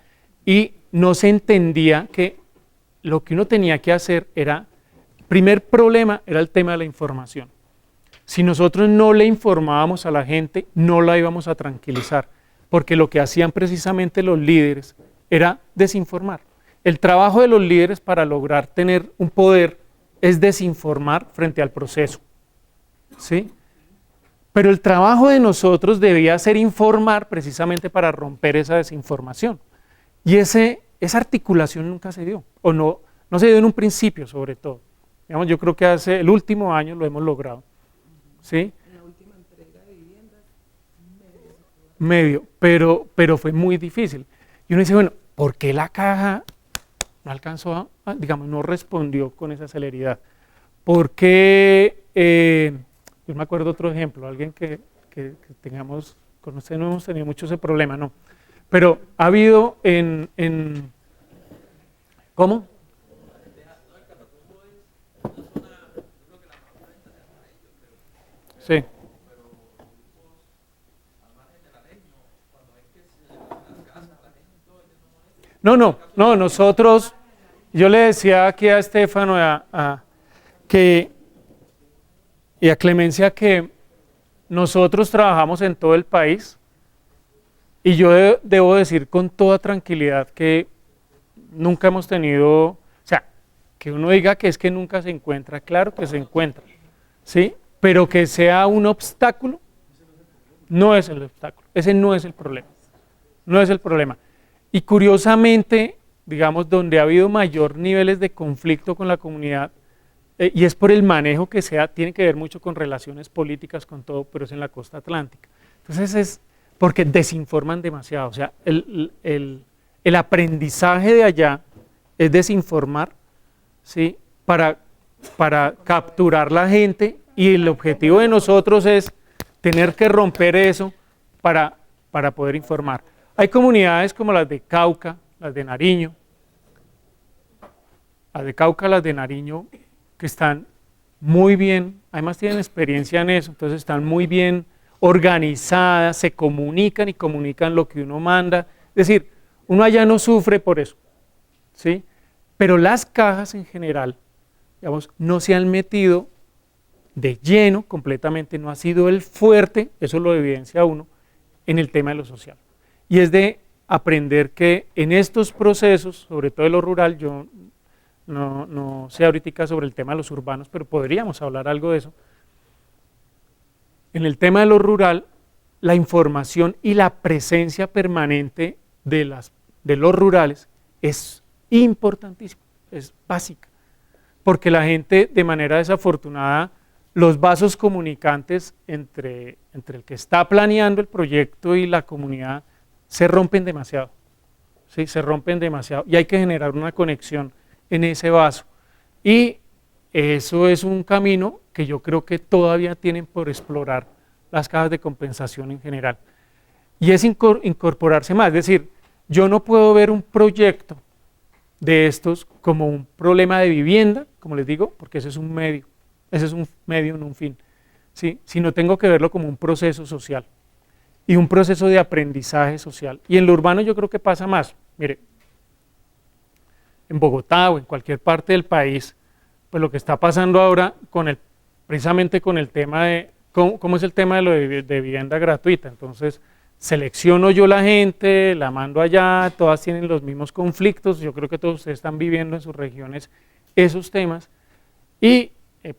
y no se entendía que lo que uno tenía que hacer era, el primer problema era el tema de la información. Si nosotros no le informábamos a la gente, no la íbamos a tranquilizar, porque lo que hacían precisamente los líderes era desinformar. El trabajo de los líderes para lograr tener un poder es desinformar frente al proceso, ¿sí? Pero el trabajo de nosotros debía ser informar precisamente para romper esa desinformación. Y esa articulación nunca se dio, o no se dio en un principio sobre todo. Digamos, yo creo que hace el último año lo hemos logrado, ¿sí? En la última entrega de viviendas, medio, pero fue muy difícil. Y uno dice, bueno, ¿por qué la caja no alcanzó digamos, no respondió con esa celeridad? ¿Por qué, yo me acuerdo otro ejemplo, alguien que tengamos con usted no hemos tenido mucho ese problema, no. Pero ha habido ¿cómo? Sí. No, nosotros, yo le decía aquí a Estefano y a Clemencia que nosotros trabajamos en todo el país y yo debo decir con toda tranquilidad que nunca hemos tenido, o sea, que uno diga que es que nunca se encuentra, claro que se encuentra, ¿sí? Pero que sea un obstáculo, no es el obstáculo, ese no es el problema, no es el problema. Y curiosamente, digamos, donde ha habido mayor niveles de conflicto con la comunidad, y es por el manejo que tiene que ver mucho con relaciones políticas, con todo, pero es en la costa atlántica. Entonces es porque desinforman demasiado, o sea, el aprendizaje de allá es desinformar, ¿sí? Para capturar la gente, y el objetivo de nosotros es tener que romper eso para poder informar. Hay comunidades como las de Cauca, las de Nariño, que están muy bien, además tienen experiencia en eso, entonces están muy bien organizadas, se comunican y comunican lo que uno manda. Es decir, uno allá no sufre por eso, ¿sí? Pero las cajas en general, digamos, no se han metido de lleno completamente, no ha sido el fuerte, eso lo evidencia uno, en el tema de lo social. Y es de aprender que en estos procesos, sobre todo de lo rural, yo no sé ahorita sobre el tema de los urbanos, pero podríamos hablar algo de eso. En el tema de lo rural, la información y la presencia permanente de los rurales es importantísima, es básica, porque la gente de manera desafortunada, los vasos comunicantes entre el que está planeando el proyecto y la comunidad se rompen demasiado, ¿sí? Se rompen demasiado y hay que generar una conexión en ese vaso. Y eso es un camino que yo creo que todavía tienen por explorar las cajas de compensación en general. Y es incorporarse más, es decir, yo no puedo ver un proyecto de estos como un problema de vivienda, como les digo, porque ese es un medio, no un fin, ¿sí? Sino tengo que verlo como un proceso social y un proceso de aprendizaje social. Y en lo urbano yo creo que pasa más. Mire, en Bogotá o en cualquier parte del país, pues lo que está pasando ahora precisamente con el tema de, ¿cómo es el tema de lo de vivienda gratuita? Entonces, selecciono yo la gente, la mando allá, todas tienen los mismos conflictos, yo creo que todos ustedes están viviendo en sus regiones esos temas, y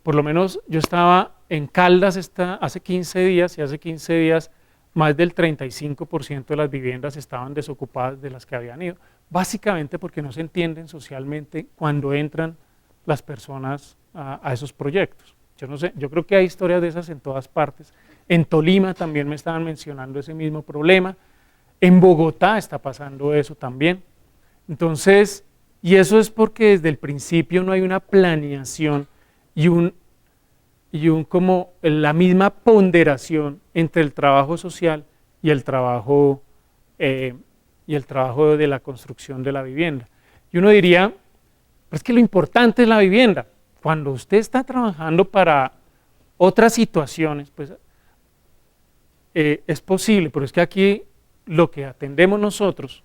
por lo menos yo estaba en Caldas hace 15 días, y hace 15 días más del 35% de las viviendas estaban desocupadas de las que habían ido, básicamente porque no se entienden socialmente cuando entran las personas a esos proyectos. Yo no sé, yo creo que hay historias de esas en todas partes. En Tolima también me estaban mencionando ese mismo problema. En Bogotá está pasando eso también. Entonces, y eso es porque desde el principio no hay una planeación y como la misma ponderación entre el trabajo social y el trabajo de la construcción de la vivienda. Y uno diría, pues que lo importante es la vivienda. Cuando usted está trabajando para otras situaciones, pues es posible, pero es que aquí lo que atendemos nosotros,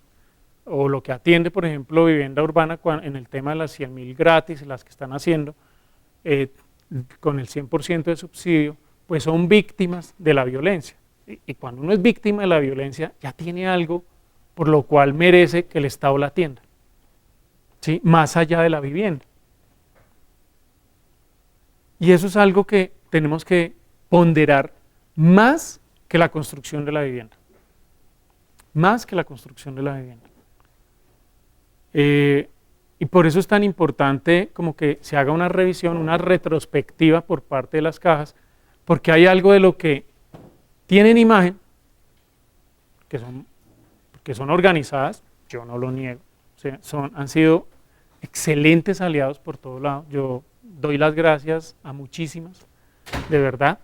o lo que atiende, por ejemplo, Vivienda Urbana en el tema de las 100.000 gratis, las que están haciendo, con el 100% de subsidio, pues son víctimas de la violencia. Y cuando uno es víctima de la violencia, ya tiene algo por lo cual merece que el Estado la atienda, ¿sí? Más allá de la vivienda. Y eso es algo que tenemos que ponderar más que la construcción de la vivienda. Más que la construcción de la vivienda. Y por eso es tan importante como que se haga una revisión, una retrospectiva por parte de las cajas, porque hay algo de lo que tienen imagen, que son organizadas, yo no lo niego, o sea, han sido excelentes aliados por todos lados. Yo doy las gracias a muchísimas, de verdad.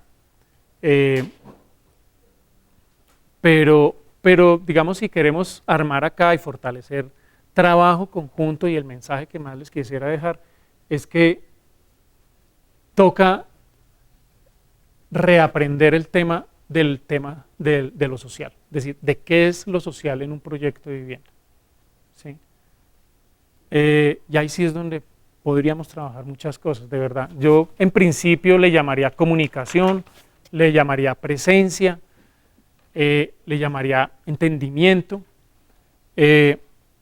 pero digamos, si queremos armar acá y fortalecer trabajo conjunto, y el mensaje que más les quisiera dejar es que toca reaprender el tema de lo social, es decir, de qué es lo social en un proyecto de vivienda. ¿Sí? Y ahí sí es donde podríamos trabajar muchas cosas, de verdad. Yo en principio le llamaría comunicación, le llamaría presencia, le llamaría entendimiento.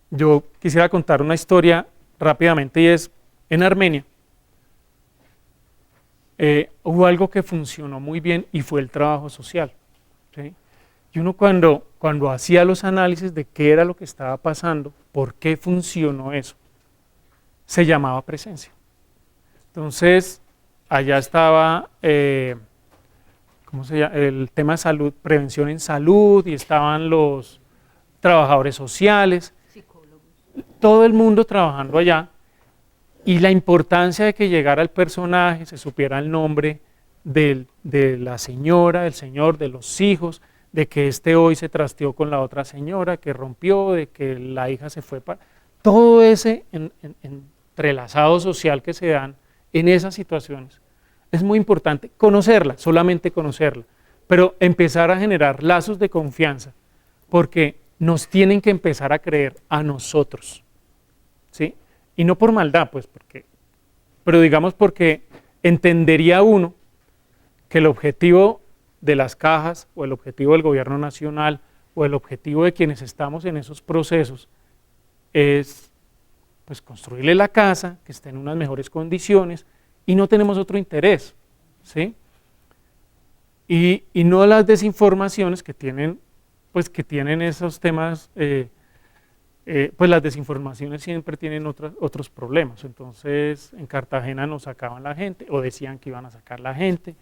Yo quisiera contar una historia rápidamente, y es en Armenia. Hubo algo que funcionó muy bien y fue el trabajo social. ¿Sí? Y uno cuando hacía los análisis de qué era lo que estaba pasando, por qué funcionó eso, se llamaba presencia. Entonces, allá estaba ¿cómo se llama? El tema de salud, prevención en salud, y estaban los trabajadores sociales, Psicólogos. todo el mundo trabajando allá. Y la importancia de que llegara el personaje, se supiera el nombre de la señora, del señor, de los hijos, de que este hoy se trasteó con la otra señora, que rompió, de que la hija se fue para... Todo ese entrelazado social que se dan en esas situaciones. Es muy importante conocerla, solamente conocerla, pero empezar a generar lazos de confianza, porque nos tienen que empezar a creer a nosotros, ¿sí? Y no por maldad, pues, pero digamos porque entendería uno que el objetivo de las cajas, o el objetivo del gobierno nacional, o el objetivo de quienes estamos en esos procesos es, pues, construirle la casa, que esté en unas mejores condiciones, y no tenemos otro interés, ¿sí? Y no las desinformaciones que tienen, pues, que tienen esos temas. Pues las desinformaciones siempre tienen otros problemas. Entonces, en Cartagena nos sacaban la gente, o decían que iban a sacar la gente,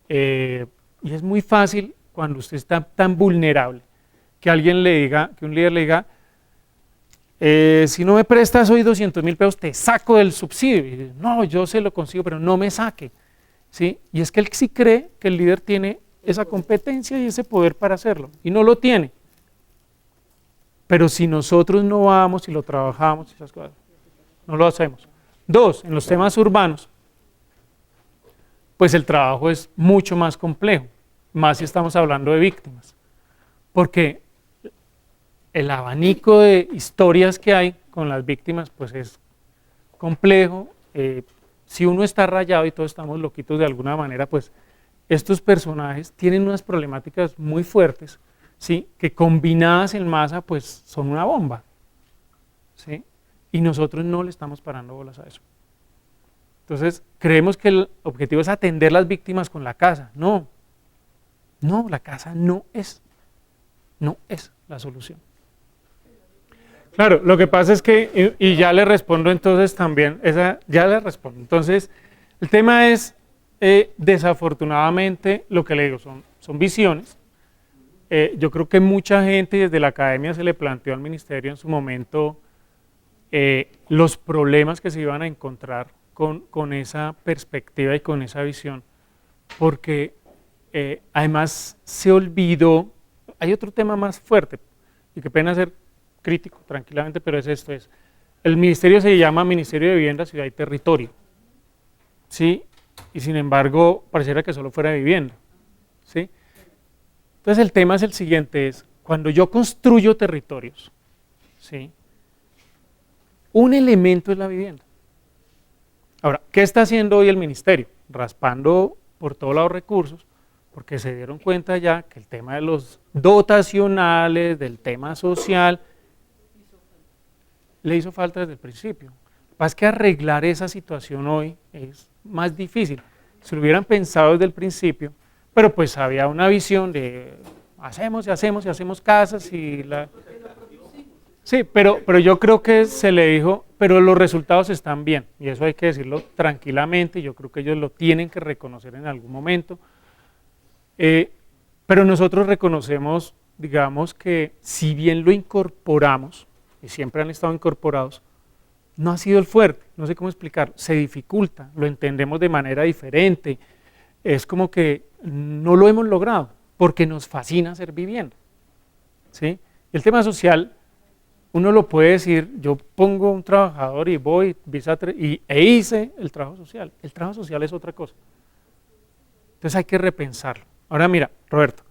y es muy fácil cuando usted está tan vulnerable, que alguien le diga, que un líder le diga, si no me prestas hoy 200.000 pesos, te saco del subsidio. Y, no, yo se lo consigo, pero no me saque, ¿sí? Y es que él sí cree que el líder tiene esa competencia y ese poder para hacerlo, y no lo tiene. Pero si nosotros no vamos y lo trabajamos, esas cosas, no lo hacemos. Dos, en los temas urbanos, pues el trabajo es mucho más complejo, más si estamos hablando de víctimas, porque el abanico de historias que hay con las víctimas, pues es complejo. Si uno está rayado y todos estamos loquitos de alguna manera, pues estos personajes tienen unas problemáticas muy fuertes, ¿sí? Que combinadas en masa, pues son una bomba, ¿sí? Y nosotros no le estamos parando bolas a eso. Entonces, creemos que el objetivo es atender las víctimas con la casa. No, la casa no es la solución. Claro, lo que pasa es que, y ya le respondo entonces también, ya le respondo. Entonces, el tema es, desafortunadamente, lo que le digo, son visiones. Yo creo que mucha gente desde la academia se le planteó al ministerio en su momento los problemas que se iban a encontrar con esa perspectiva y con esa visión, porque además se olvidó, hay otro tema más fuerte, y qué pena ser crítico tranquilamente, pero el ministerio se llama Ministerio de Vivienda, Ciudad y Territorio, ¿sí? Y sin embargo pareciera que solo fuera vivienda, ¿sí? Entonces el tema es el siguiente, es cuando yo construyo territorios, ¿sí? Un elemento es la vivienda. Ahora, ¿qué está haciendo hoy el ministerio? Raspando por todos los recursos, porque se dieron cuenta ya que el tema de los dotacionales, del tema social, le hizo falta desde el principio. Lo que pasa es que arreglar esa situación hoy es más difícil. Si lo hubieran pensado desde el principio, pero pues había una visión de hacemos casas y la... Sí, pero yo creo que se le dijo, pero los resultados están bien, y eso hay que decirlo tranquilamente, yo creo que ellos lo tienen que reconocer en algún momento, pero nosotros reconocemos, digamos, que si bien lo incorporamos, y siempre han estado incorporados, no ha sido el fuerte, no sé cómo explicarlo, se dificulta, lo entendemos de manera diferente, es como que no lo hemos logrado, porque nos fascina hacer vivienda, ¿sí? El tema social, uno lo puede decir, yo pongo un trabajador y voy, e hice el trabajo social. El trabajo social es otra cosa. Entonces hay que repensarlo. Ahora mira, Roberto,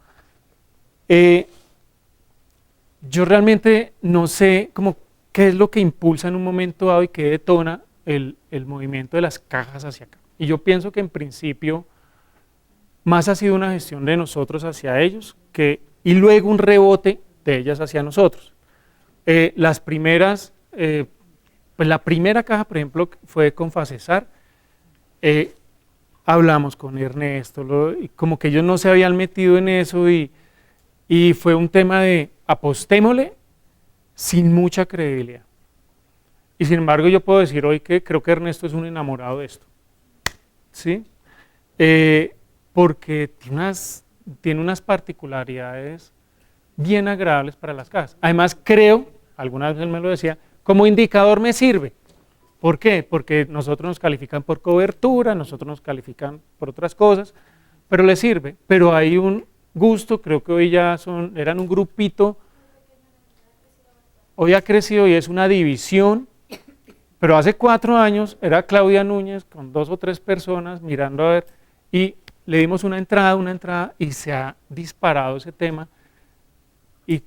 yo realmente no sé qué es lo que impulsa en un momento dado y qué detona el movimiento de las cajas hacia acá. Y yo pienso que en principio más ha sido una gestión de nosotros hacia ellos y luego un rebote de ellas hacia nosotros. Las primeras, pues la primera caja, por ejemplo, fue con Facesar. Hablamos con Ernesto, y como que ellos no se habían metido en eso y fue un tema de apostémosle sin mucha credibilidad. Y sin embargo yo puedo decir hoy que creo que Ernesto es un enamorado de esto, ¿sí? Porque tiene unas particularidades bien agradables para las cajas. Además creo, alguna vez él me lo decía, como indicador me sirve. ¿Por qué? Porque nosotros nos califican por cobertura, nosotros nos califican por otras cosas, pero le sirve. Pero hay un gusto, creo que hoy ya eran un grupito, hoy ha crecido y es una división, pero hace 4 años era Claudia Núñez con 2 o 3 personas mirando a ver, y le dimos una entrada y se ha disparado ese tema, y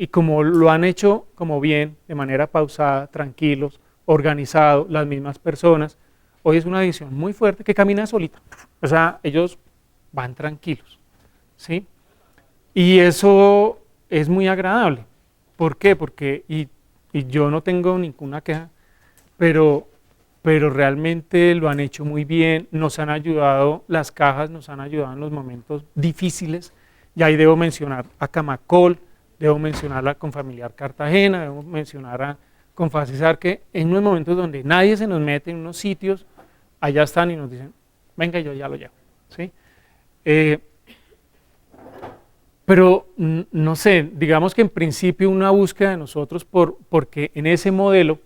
como lo han hecho como bien, de manera pausada, tranquilos, organizado, las mismas personas, hoy es una división muy fuerte que camina solita, o sea, ellos van tranquilos, ¿sí? Y eso es muy agradable. ¿Por qué? Porque, y yo no tengo ninguna queja, pero realmente lo han hecho muy bien, nos han ayudado, las cajas nos han ayudado en los momentos difíciles, y ahí debo mencionar a Camacol, debo mencionar a Confamiliar Cartagena, debo mencionar a Confacesar, que en unos momentos donde nadie se nos mete en unos sitios, allá están y nos dicen, venga, yo ya lo llevo, ¿sí? Pero no sé, digamos que en principio una búsqueda de nosotros porque en ese modelo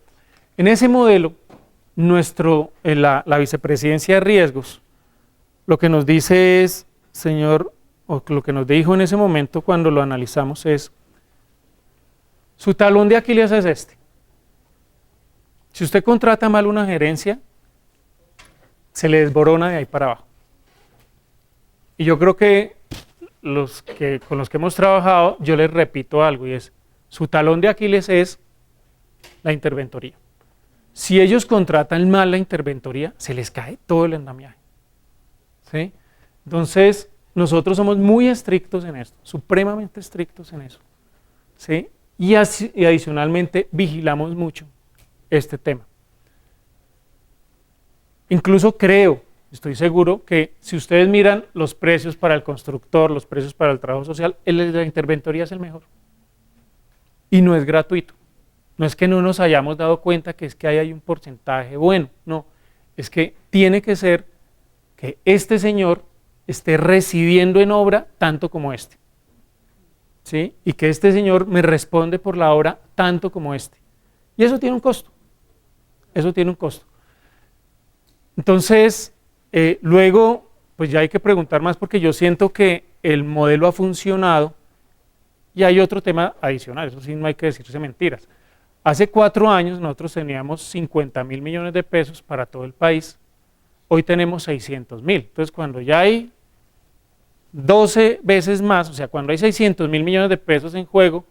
la vicepresidencia de riesgos lo que nos dice es, señor, o lo que nos dijo en ese momento cuando lo analizamos es, su talón de Aquiles es este. Si usted contrata mal una gerencia, se le desborona de ahí para abajo. Y yo creo que con los que hemos trabajado, yo les repito algo y es, su talón de Aquiles es la interventoría. Si ellos contratan mal la interventoría, se les cae todo el andamiaje, ¿sí? Entonces, nosotros somos muy estrictos en esto, supremamente estrictos en eso, ¿sí? Y adicionalmente vigilamos mucho este tema. Incluso estoy seguro que si ustedes miran los precios para el constructor, los precios para el trabajo social, el de la interventoría es el mejor. Y no es gratuito. No es que no nos hayamos dado cuenta que es que ahí hay un porcentaje bueno, no. Es que tiene que ser que este señor esté recibiendo en obra tanto como este, ¿sí? Y que este señor me responde por la obra tanto como este. Y eso tiene un costo. Eso tiene un costo. Entonces, luego, pues ya hay que preguntar más porque yo siento que el modelo ha funcionado y hay otro tema adicional, eso sí no hay que decirse mentiras. Hace 4 años nosotros teníamos 50.000 millones de pesos para todo el país, hoy tenemos 600.000, entonces cuando ya hay 12 veces más, o sea, cuando hay 600.000 millones de pesos en juego,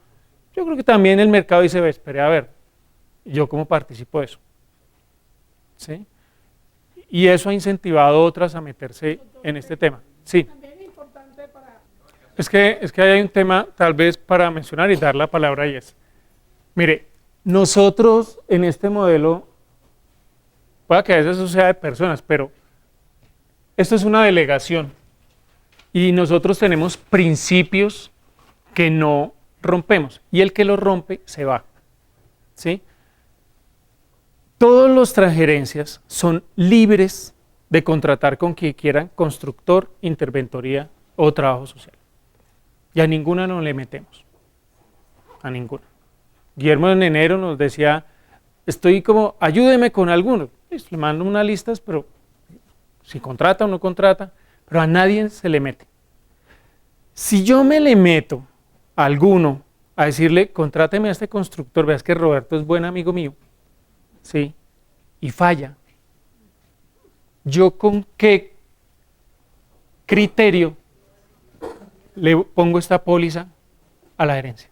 yo creo que también el mercado dice, espere a ver, ¿yo cómo participo de eso? ¿Sí? Y eso ha incentivado a otras a meterse en este tema. Sí. Es que ahí hay un tema tal vez para mencionar y dar la palabra y es. Mire, nosotros en este modelo, puede que a veces eso sea de personas, pero esto es una delegación y nosotros tenemos principios que no rompemos y el que lo rompe se va, ¿sí? Todas las transgerencias son libres de contratar con quien quieran, constructor, interventoría o trabajo social. Y a ninguna no le metemos, a ninguna. Guillermo en enero nos decía, ayúdeme con algunos. Le mando unas listas, pero si contrata o no contrata, pero a nadie se le mete. Si yo me le meto a alguno a decirle, contráteme a este constructor, veas que Roberto es buen amigo mío, ¿sí? Y falla. ¿Yo con qué criterio le pongo esta póliza a la gerencia?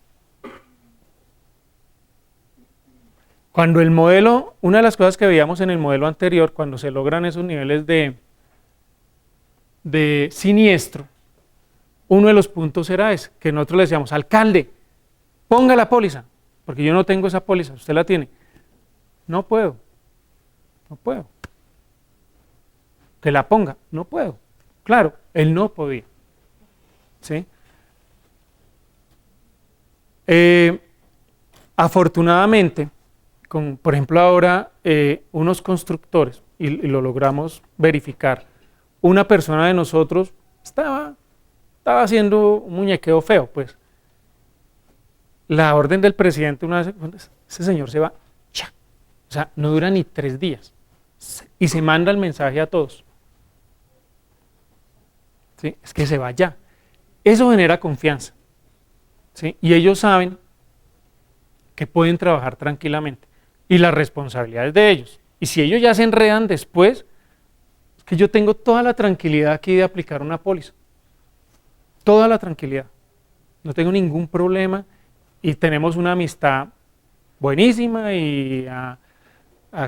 Cuando el modelo, una de las cosas que veíamos en el modelo anterior, cuando se logran esos niveles de siniestro, uno de los puntos era ese, que nosotros le decíamos, alcalde, ponga la póliza, porque yo no tengo esa póliza, usted la tiene. No puedo. Que la ponga, no puedo. Claro, él no podía. ¿Sí? Afortunadamente, por ejemplo ahora, unos constructores, y lo logramos verificar, una persona de nosotros estaba haciendo un muñequeo feo, pues. La orden del presidente, una vez, ese señor se va, ¡cha! O sea, no dura ni 3 días, y se manda el mensaje a todos. ¿Sí? Es que se va ya. Eso genera confianza, ¿sí? Y ellos saben que pueden trabajar tranquilamente, y la responsabilidad es de ellos. Y si ellos ya se enredan después, es que yo tengo toda la tranquilidad aquí de aplicar una póliza. Toda la tranquilidad. No tengo ningún problema y tenemos una amistad buenísima y a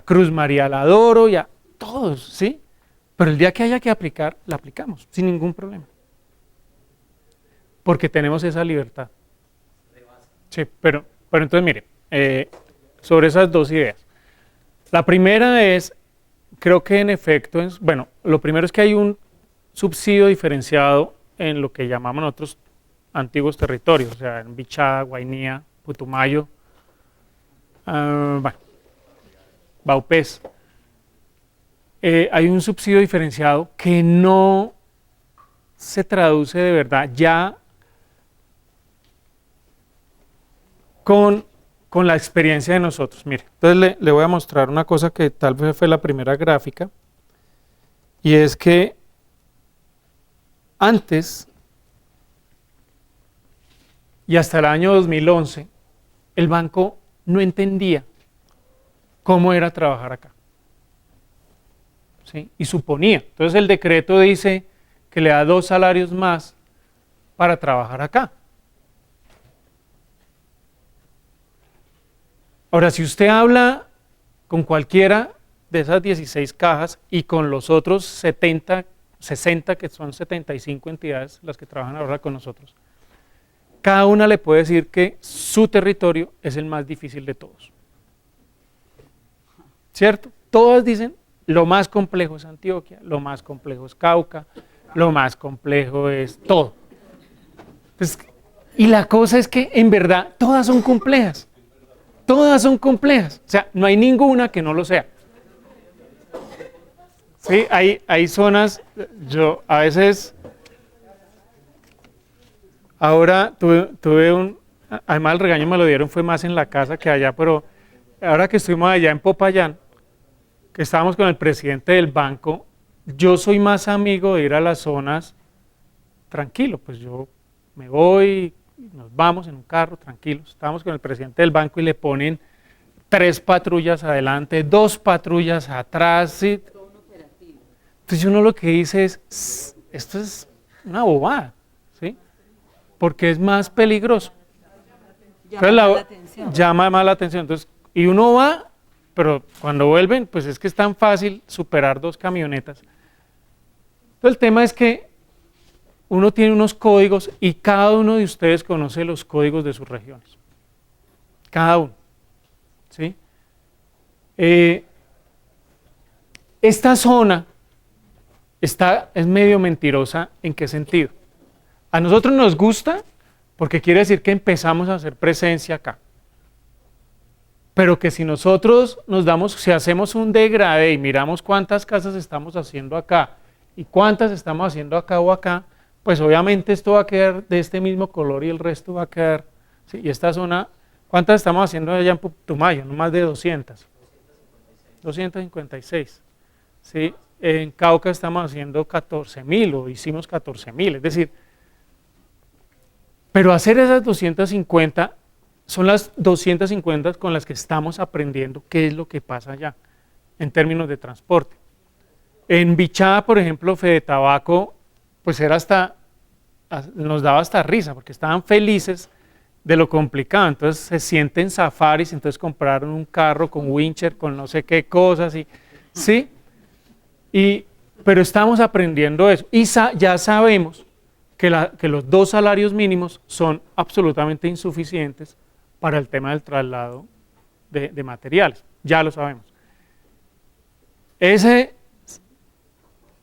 Cruz María la adoro y a todos, ¿sí? Pero el día que haya que aplicar, la aplicamos sin ningún problema. Porque tenemos esa libertad. Sí, pero entonces mire, sobre esas dos ideas. La primera es, creo que en efecto, bueno, lo primero es que hay un subsidio diferenciado en lo que llamamos nosotros antiguos territorios, o sea, en Bichada, Guainía, Putumayo, bueno, Vaupés. Hay un subsidio diferenciado que no se traduce de verdad ya con la experiencia de nosotros. Mire, entonces le voy a mostrar una cosa que tal vez fue la primera gráfica, y es que antes y hasta el año 2011, el banco no entendía cómo era trabajar acá. ¿Sí? Y suponía. Entonces el decreto dice que le da 2 salarios más para trabajar acá. Ahora, si usted habla con cualquiera de esas 16 cajas y con los otros 70, 60, que son 75 entidades las que trabajan ahora con nosotros, cada una le puede decir que su territorio es el más difícil de todos. ¿Cierto? Todas dicen, lo más complejo es Antioquia, lo más complejo es Cauca, lo más complejo es todo. Pues, y la cosa es que en verdad todas son complejas. Todas son complejas. O sea, no hay ninguna que no lo sea. Sí, hay zonas, yo a veces, ahora tuve además el regaño me lo dieron fue más en la casa que allá, pero ahora que estuvimos allá en Popayán, que estábamos con el presidente del banco, yo soy más amigo de ir a las zonas tranquilo, pues yo me voy, nos vamos en un carro tranquilos, estábamos con el presidente del banco y le ponen 3 patrullas adelante, 2 patrullas atrás, ¿sí? Entonces uno lo que dice es, esto es una bobada, ¿sí? Porque es más peligroso. Llama más la atención. Entonces, y uno va, pero cuando vuelven, pues es que es tan fácil superar 2 camionetas. Entonces el tema es que uno tiene unos códigos y cada uno de ustedes conoce los códigos de sus regiones. Cada uno. ¿Sí? Esta zona es medio mentirosa. ¿En qué sentido? A nosotros nos gusta porque quiere decir que empezamos a hacer presencia acá. Pero que si nosotros si hacemos un degradé y miramos cuántas casas estamos haciendo acá y cuántas estamos haciendo acá o acá, pues obviamente esto va a quedar de este mismo color y el resto va a quedar, ¿sí? Y esta zona, ¿cuántas estamos haciendo allá en Putumayo? No más de 200. 256. ¿Sí? En Cauca estamos haciendo 14.000 o hicimos 14.000, es decir, Pero hacer esas 250 son las 250 con las que estamos aprendiendo qué es lo que pasa allá en términos de transporte. En Bichada, por ejemplo, Fedetabaco, pues era nos daba hasta risa, porque estaban felices de lo complicado, entonces se sienten safaris, entonces compraron un carro con wincher, con no sé qué cosas, ¿sí? Pero estamos aprendiendo eso, y ya sabemos que los 2 salarios mínimos son absolutamente insuficientes para el tema del traslado de materiales, ya lo sabemos. Ese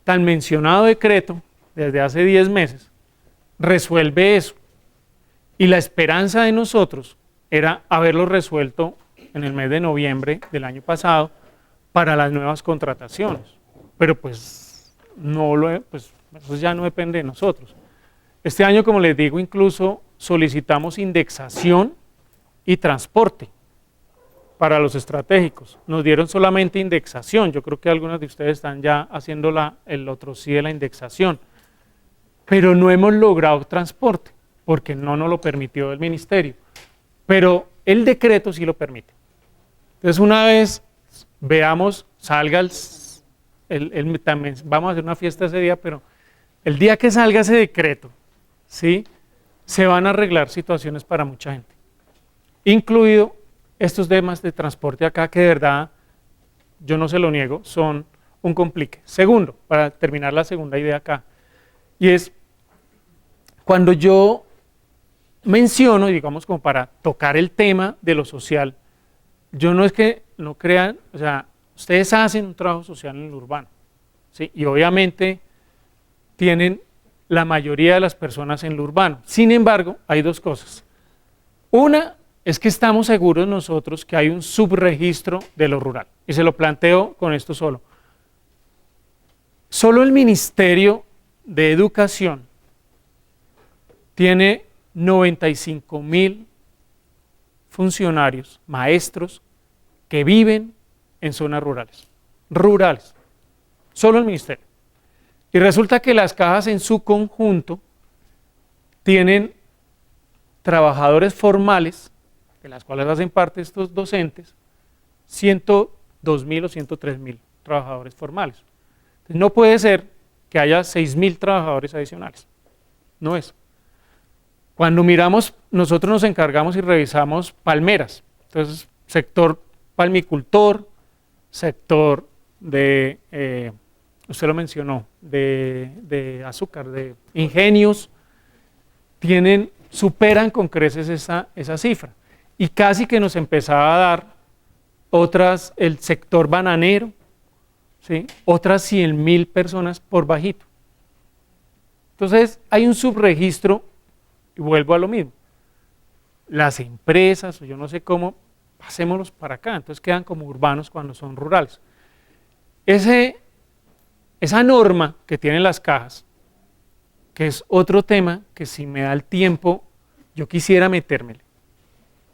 tan mencionado decreto, desde hace 10 meses, resuelve eso. Y la esperanza de nosotros era haberlo resuelto en el mes de noviembre del año pasado para las nuevas contrataciones. Pero pues, pues eso ya no depende de nosotros. Este año, como les digo, incluso solicitamos indexación y transporte para los estratégicos. Nos dieron solamente indexación. Yo creo que algunos de ustedes están ya haciendo el otro sí de la indexación. Pero no hemos logrado transporte, porque no nos lo permitió el ministerio. Pero el decreto sí lo permite. Entonces, una vez veamos, salga también vamos a hacer una fiesta ese día, pero el día que salga ese decreto, ¿sí?, se van a arreglar situaciones para mucha gente, incluido estos temas de transporte acá, que de verdad, yo no se lo niego, son un complique. Segundo, para terminar la segunda idea acá, y es, cuando yo menciono, digamos, como para tocar el tema de lo social, yo no es que no crean, o sea, ustedes hacen un trabajo social en el urbano, ¿sí? Y obviamente tienen la mayoría de las personas en lo urbano. Sin embargo, hay 2 cosas. Una es que estamos seguros nosotros que hay un subregistro de lo rural. Y se lo planteo con esto solo. Solo el Ministerio de Educación tiene 95.000 funcionarios, maestros, que viven en zonas rurales. Rurales. Solo el ministerio. Y resulta que las cajas en su conjunto tienen trabajadores formales, de las cuales hacen parte estos docentes, 102.000 o 103.000 trabajadores formales. Entonces, no puede ser que haya 6.000 trabajadores adicionales. No es. Cuando miramos, nosotros nos encargamos y revisamos palmeras. Entonces, sector palmicultor, sector de, usted lo mencionó, de azúcar, de ingenios, superan con creces esa cifra. Y casi que nos empezaba a dar otras, el sector bananero, ¿sí?, otras 100.000 personas por bajito. Entonces, hay un subregistro, y vuelvo a lo mismo. Las empresas, o yo no sé cómo, pasémoslos para acá, entonces quedan como urbanos cuando son rurales. Esa norma que tienen las cajas, que es otro tema que si me da el tiempo, yo quisiera metérmele,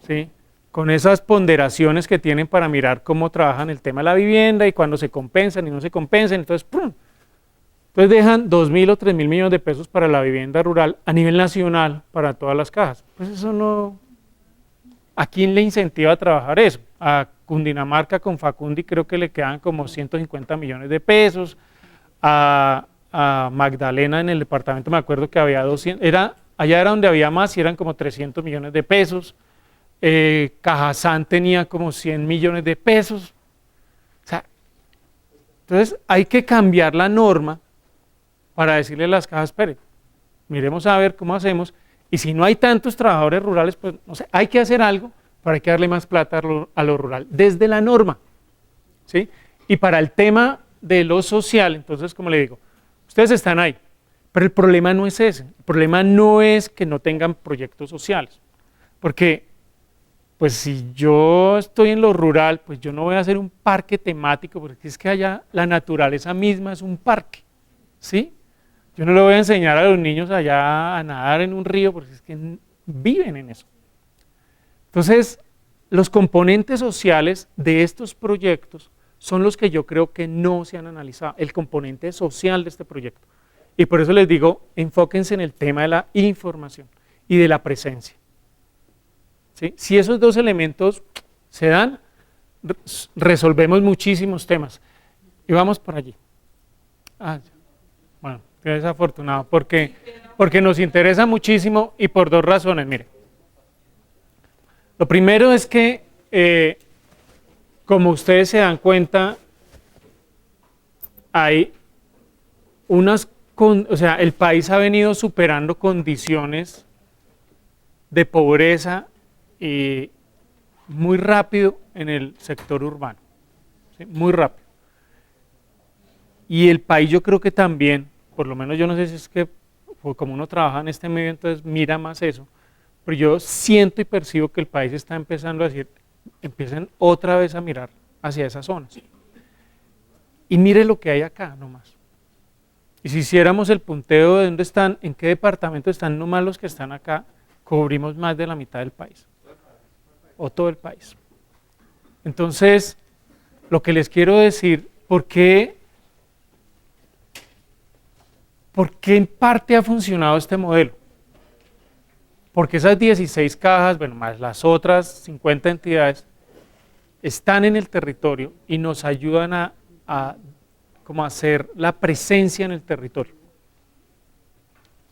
¿sí?, con esas ponderaciones que tienen para mirar cómo trabajan el tema de la vivienda y cuando se compensan y no se compensan, entonces ¡pum! Entonces dejan 2.000 o 3.000 millones de pesos para la vivienda rural a nivel nacional para todas las cajas. Pues eso no, ¿a quién le incentiva a trabajar eso? A Cundinamarca con Facundi creo que le quedan como 150 millones de pesos, a Magdalena en el departamento me acuerdo que había 200, allá era donde había más y eran como 300 millones de pesos, Cajazán tenía como 100 millones de pesos, o sea, entonces hay que cambiar la norma para decirle a las cajas, espere, miremos a ver cómo hacemos, y si no hay tantos trabajadores rurales, pues no sé, hay que hacer algo, pero hay que darle más plata a lo rural, desde la norma, ¿sí? Y para el tema de lo social, entonces, como le digo, ustedes están ahí, pero el problema no es ese, el problema no es que no tengan proyectos sociales, porque, pues si yo estoy en lo rural, pues yo no voy a hacer un parque temático, porque es que allá la naturaleza misma es un parque, ¿sí? Yo no le voy a enseñar a los niños allá a nadar en un río, porque es que viven en eso. Entonces, los componentes sociales de estos proyectos son los que yo creo que no se han analizado, el componente social de este proyecto. Y por eso les digo, enfóquense en el tema de la información. y de la presencia. ¿Sí? Si esos dos elementos se dan, resolvemos muchísimos temas. Y vamos por allí. Bueno, es desafortunado porque nos interesa muchísimo y por dos razones. Mire, lo primero es que, como ustedes se dan cuenta, hay o sea, el país ha venido superando condiciones de pobreza y muy rápido en el sector urbano, ¿sí? Muy rápido. Y el país yo creo que también, por lo menos yo no sé si es que como uno trabaja en este medio, entonces mira más eso, pero yo siento y percibo que el país está empezando a decir, empiecen otra vez a mirar hacia esas zonas. Y mire lo que hay acá nomás. Y si hiciéramos el punteo de dónde están, en qué departamento están nomás los que están acá, cubrimos más de la mitad del país. O todo el país. Entonces, lo que les quiero decir, ¿por qué en parte ha funcionado este modelo? Porque esas 16 cajas, bueno, más las otras 50 entidades, están en el territorio y nos ayudan a como hacer la presencia en el territorio.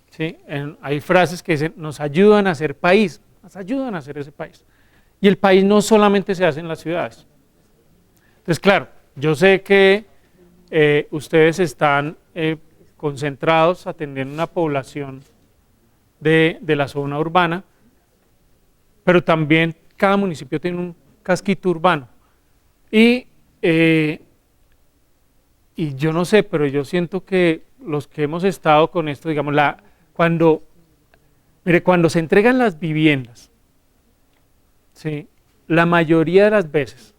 ¿Sí? Hay frases que dicen, nos ayudan a ser país, nos ayudan a hacer ese país. Y el país no solamente se hace en las ciudades. Entonces, claro, yo sé que ustedes están concentrados atendiendo una población de la zona urbana, pero también cada municipio tiene un casquito urbano. Y yo no sé, pero yo siento que los que hemos estado con esto, digamos, cuando se entregan las viviendas, ¿sí? La mayoría de las veces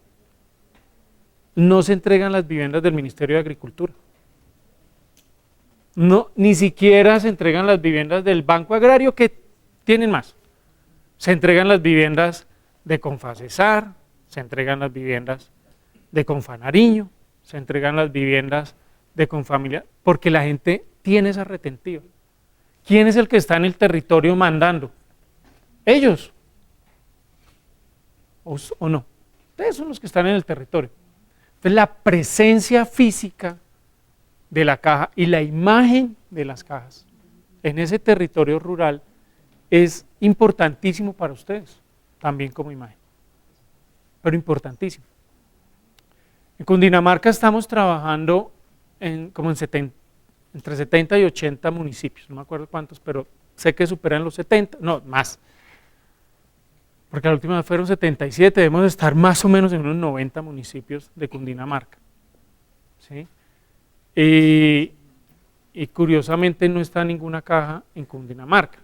no se entregan las viviendas del Ministerio de Agricultura. No, ni siquiera se entregan las viviendas del Banco Agrario, que tienen más. Se entregan las viviendas de Confacesar, se entregan las viviendas de Confanariño, se entregan las viviendas de Confamilia, porque la gente tiene esa retentiva. ¿Quién es el que está en el territorio mandando? Ellos. ¿O no? Ustedes son los que están en el territorio. Entonces, la presencia física de la caja y la imagen de las cajas en ese territorio rural es importantísimo para ustedes, también como imagen, pero importantísimo. En Cundinamarca estamos trabajando entre 70 y 80 municipios, no me acuerdo cuántos, pero sé que superan los 70, no, más. Porque la última vez fueron 77, debemos de estar más o menos en unos 90 municipios de Cundinamarca. ¿Sí? Y curiosamente no está ninguna caja en Cundinamarca.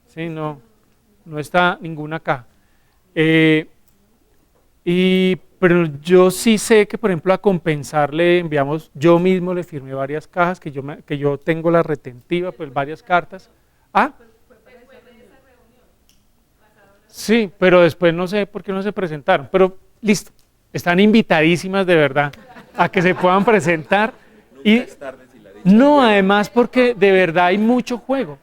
¿Sí? No está ninguna caja. Pero yo sí sé que, por ejemplo, a Compensar le enviamos, yo mismo le firmé varias cajas, que yo tengo la retentiva, pues varias cartas. ¿Ah? Sí, pero después no sé por qué no se presentaron, pero listo, están invitadísimas de verdad a que se puedan presentar. Y no, además porque de verdad hay mucho juego.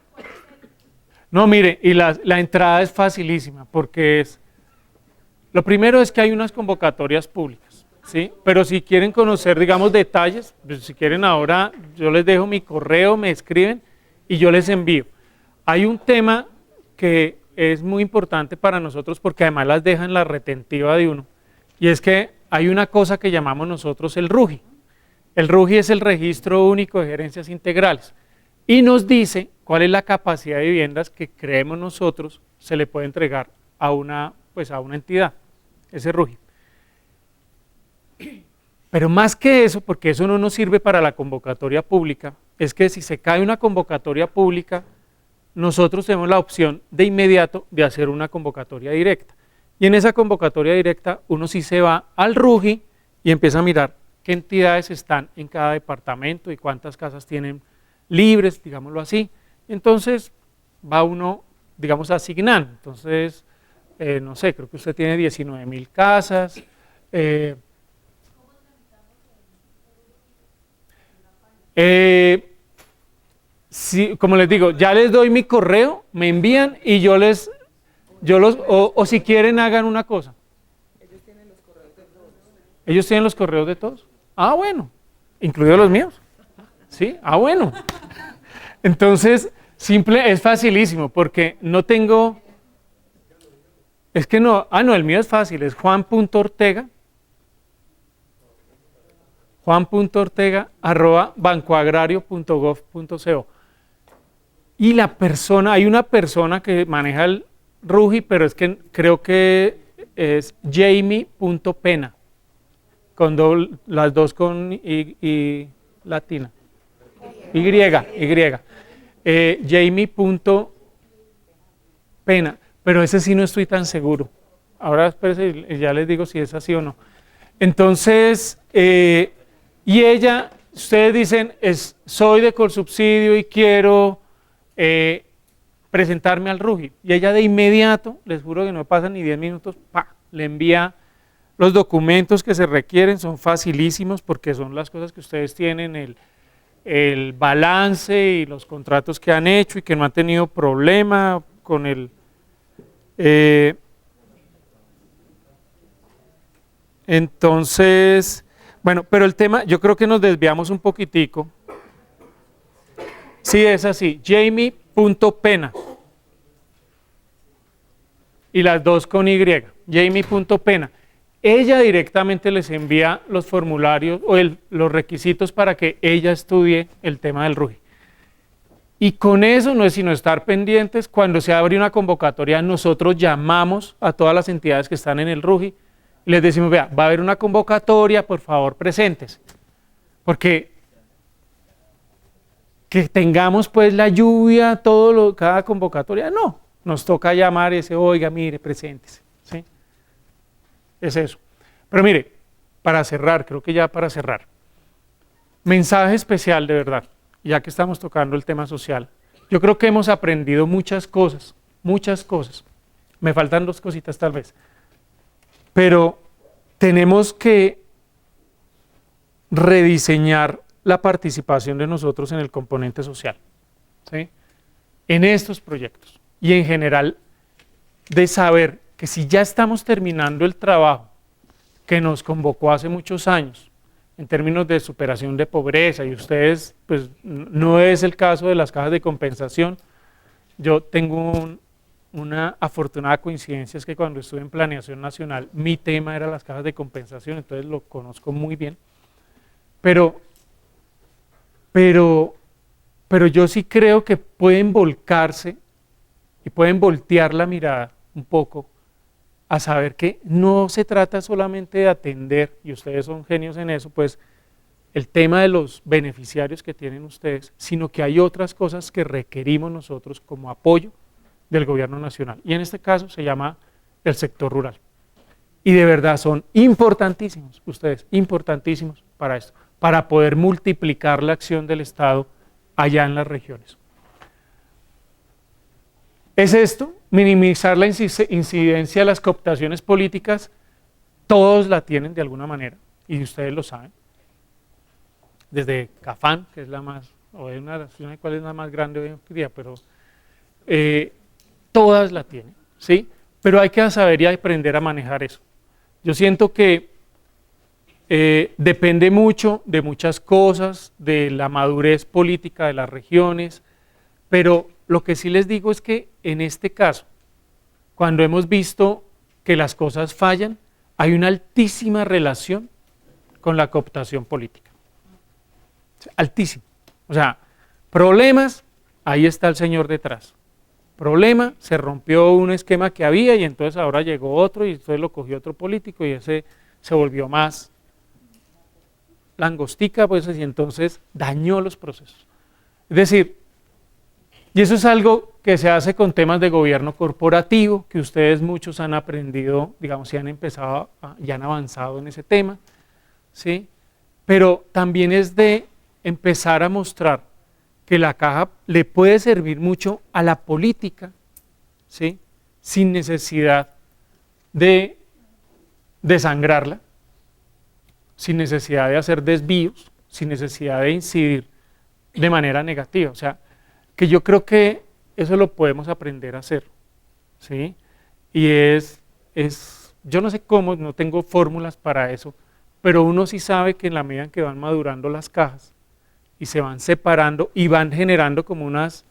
No, mire, y la entrada es facilísima, porque lo primero es que hay unas convocatorias públicas, ¿sí? Pero si quieren conocer, digamos, detalles, pues si quieren ahora, yo les dejo mi correo, me escriben y yo les envío. Hay un tema que es muy importante para nosotros porque además las deja en la retentiva de uno, y es que hay una cosa que llamamos nosotros el RUGI. El RUGI es el Registro Único de Gerencias Integrales y nos dice cuál es la capacidad de viviendas que creemos nosotros se le puede entregar a una entidad, ese RUGI. Pero más que eso, porque eso no nos sirve para la convocatoria pública, es que si se cae una convocatoria pública, nosotros tenemos la opción de inmediato de hacer una convocatoria directa. Y en esa convocatoria directa uno sí se va al RUGI y empieza a mirar qué entidades están en cada departamento y cuántas casas tienen libres, digámoslo así. Entonces va uno, digamos, asignando. Entonces, no sé, creo que usted tiene 19.000 casas. Sí, como les digo, ya les doy mi correo, me envían y o si quieren hagan una cosa. Ellos tienen los correos de todos. Ah, bueno, incluidos los míos. Sí, ah, bueno. Entonces, es facilísimo porque no tengo, es que no, no, el mío es fácil, es juan.ortega@bancoagrario.gov.co. Y hay una persona que maneja el RUJI, pero es que creo que es jamie.pena, con las dos con y latina. Y. Jamie.pena, pero ese sí no estoy tan seguro. Ahora espérense y ya les digo si es así o no. Entonces, y ella, ustedes dicen, soy de Colsubsidio y quiero presentarme al RUJI. Y ella de inmediato, les juro que no pasan ni 10 minutos, le envía los documentos que se requieren, son facilísimos porque son las cosas que ustedes tienen, el balance y los contratos que han hecho y que no han tenido problema con el... entonces, bueno, pero el tema, yo creo que nos desviamos un poquitico. Sí, es así, jamie.pena. Y las dos con Y, jamie.pena. Ella directamente les envía los formularios o los requisitos para que ella estudie el tema del RUJI. Y con eso no es sino estar pendientes. Cuando se abre una convocatoria, nosotros llamamos a todas las entidades que están en el RUJI y les decimos, vea, va a haber una convocatoria, por favor, presentes. Porque que tengamos pues la lluvia, cada convocatoria, no. Nos toca llamar y decir, oiga, mire, preséntese. ¿Sí? Es eso. Pero mire, para cerrar, creo que ya para cerrar, mensaje especial de verdad, ya que estamos tocando el tema social. Yo creo que hemos aprendido muchas cosas. Me faltan 2 cositas tal vez. Pero tenemos que rediseñar la participación de nosotros en el componente social, ¿sí? En estos proyectos y en general de saber que si ya estamos terminando el trabajo que nos convocó hace muchos años en términos de superación de pobreza, y ustedes, pues no es el caso de las cajas de compensación. Yo tengo una afortunada coincidencia, es que cuando estuve en Planeación Nacional, mi tema era las cajas de compensación, entonces lo conozco muy bien, pero yo sí creo que pueden volcarse y pueden voltear la mirada un poco a saber que no se trata solamente de atender, y ustedes son genios en eso, pues el tema de los beneficiarios que tienen ustedes, sino que hay otras cosas que requerimos nosotros como apoyo del gobierno nacional, y en este caso se llama el sector rural. Y de verdad son importantísimos, ustedes, importantísimos para esto, para poder multiplicar la acción del Estado allá en las regiones. ¿Es esto? Minimizar la incidencia de las cooptaciones políticas. Todos la tienen de alguna manera, y ustedes lo saben. Desde Cafán, que es la más, o es una de las cuál es la más grande hoy en día, pero todas la tienen, ¿sí? Pero hay que saber y aprender a manejar eso. Yo siento que depende mucho de muchas cosas, de la madurez política de las regiones, pero lo que sí les digo es que en este caso, cuando hemos visto que las cosas fallan, hay una altísima relación con la cooptación política. Altísimo. O sea, problemas, ahí está el señor detrás. Problema, se rompió un esquema que había y entonces ahora llegó otro y entonces lo cogió otro político y ese se volvió más langostica, pues, y entonces dañó los procesos. Es decir, y eso es algo que se hace con temas de gobierno corporativo, que ustedes muchos han aprendido, digamos, y han empezado, y han avanzado en ese tema, ¿sí? Pero también es de empezar a mostrar que la caja le puede servir mucho a la política, ¿sí? Sin necesidad de desangrarla, sin necesidad de hacer desvíos, sin necesidad de incidir de manera negativa. O sea, que yo creo que eso lo podemos aprender a hacer, ¿sí? Y yo no sé cómo, no tengo fórmulas para eso, pero uno sí sabe que en la medida en que van madurando las cajas y se van separando y van generando como unas,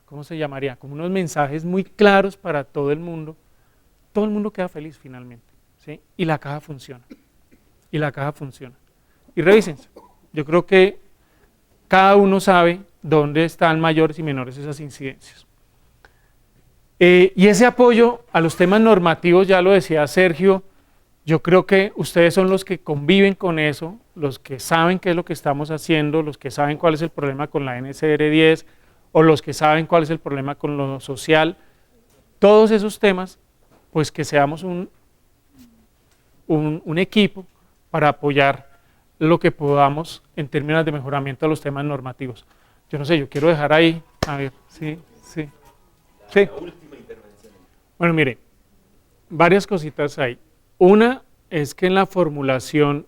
¿cómo se llamaría? Como unos mensajes muy claros para todo el mundo queda feliz finalmente, ¿sí? Y la caja funciona, y la caja funciona. Y revísense, yo creo que cada uno sabe dónde están mayores y menores esas incidencias. Y ese apoyo a los temas normativos, ya lo decía Sergio, yo creo que ustedes son los que conviven con eso, los que saben qué es lo que estamos haciendo, los que saben cuál es el problema con la NCR 10 o los que saben cuál es el problema con lo social. Todos esos temas, pues que seamos un equipo para apoyar lo que podamos en términos de mejoramiento de los temas normativos. Yo no sé, yo quiero dejar ahí, a ver, sí. Bueno, mire, varias cositas hay. Una es que en la formulación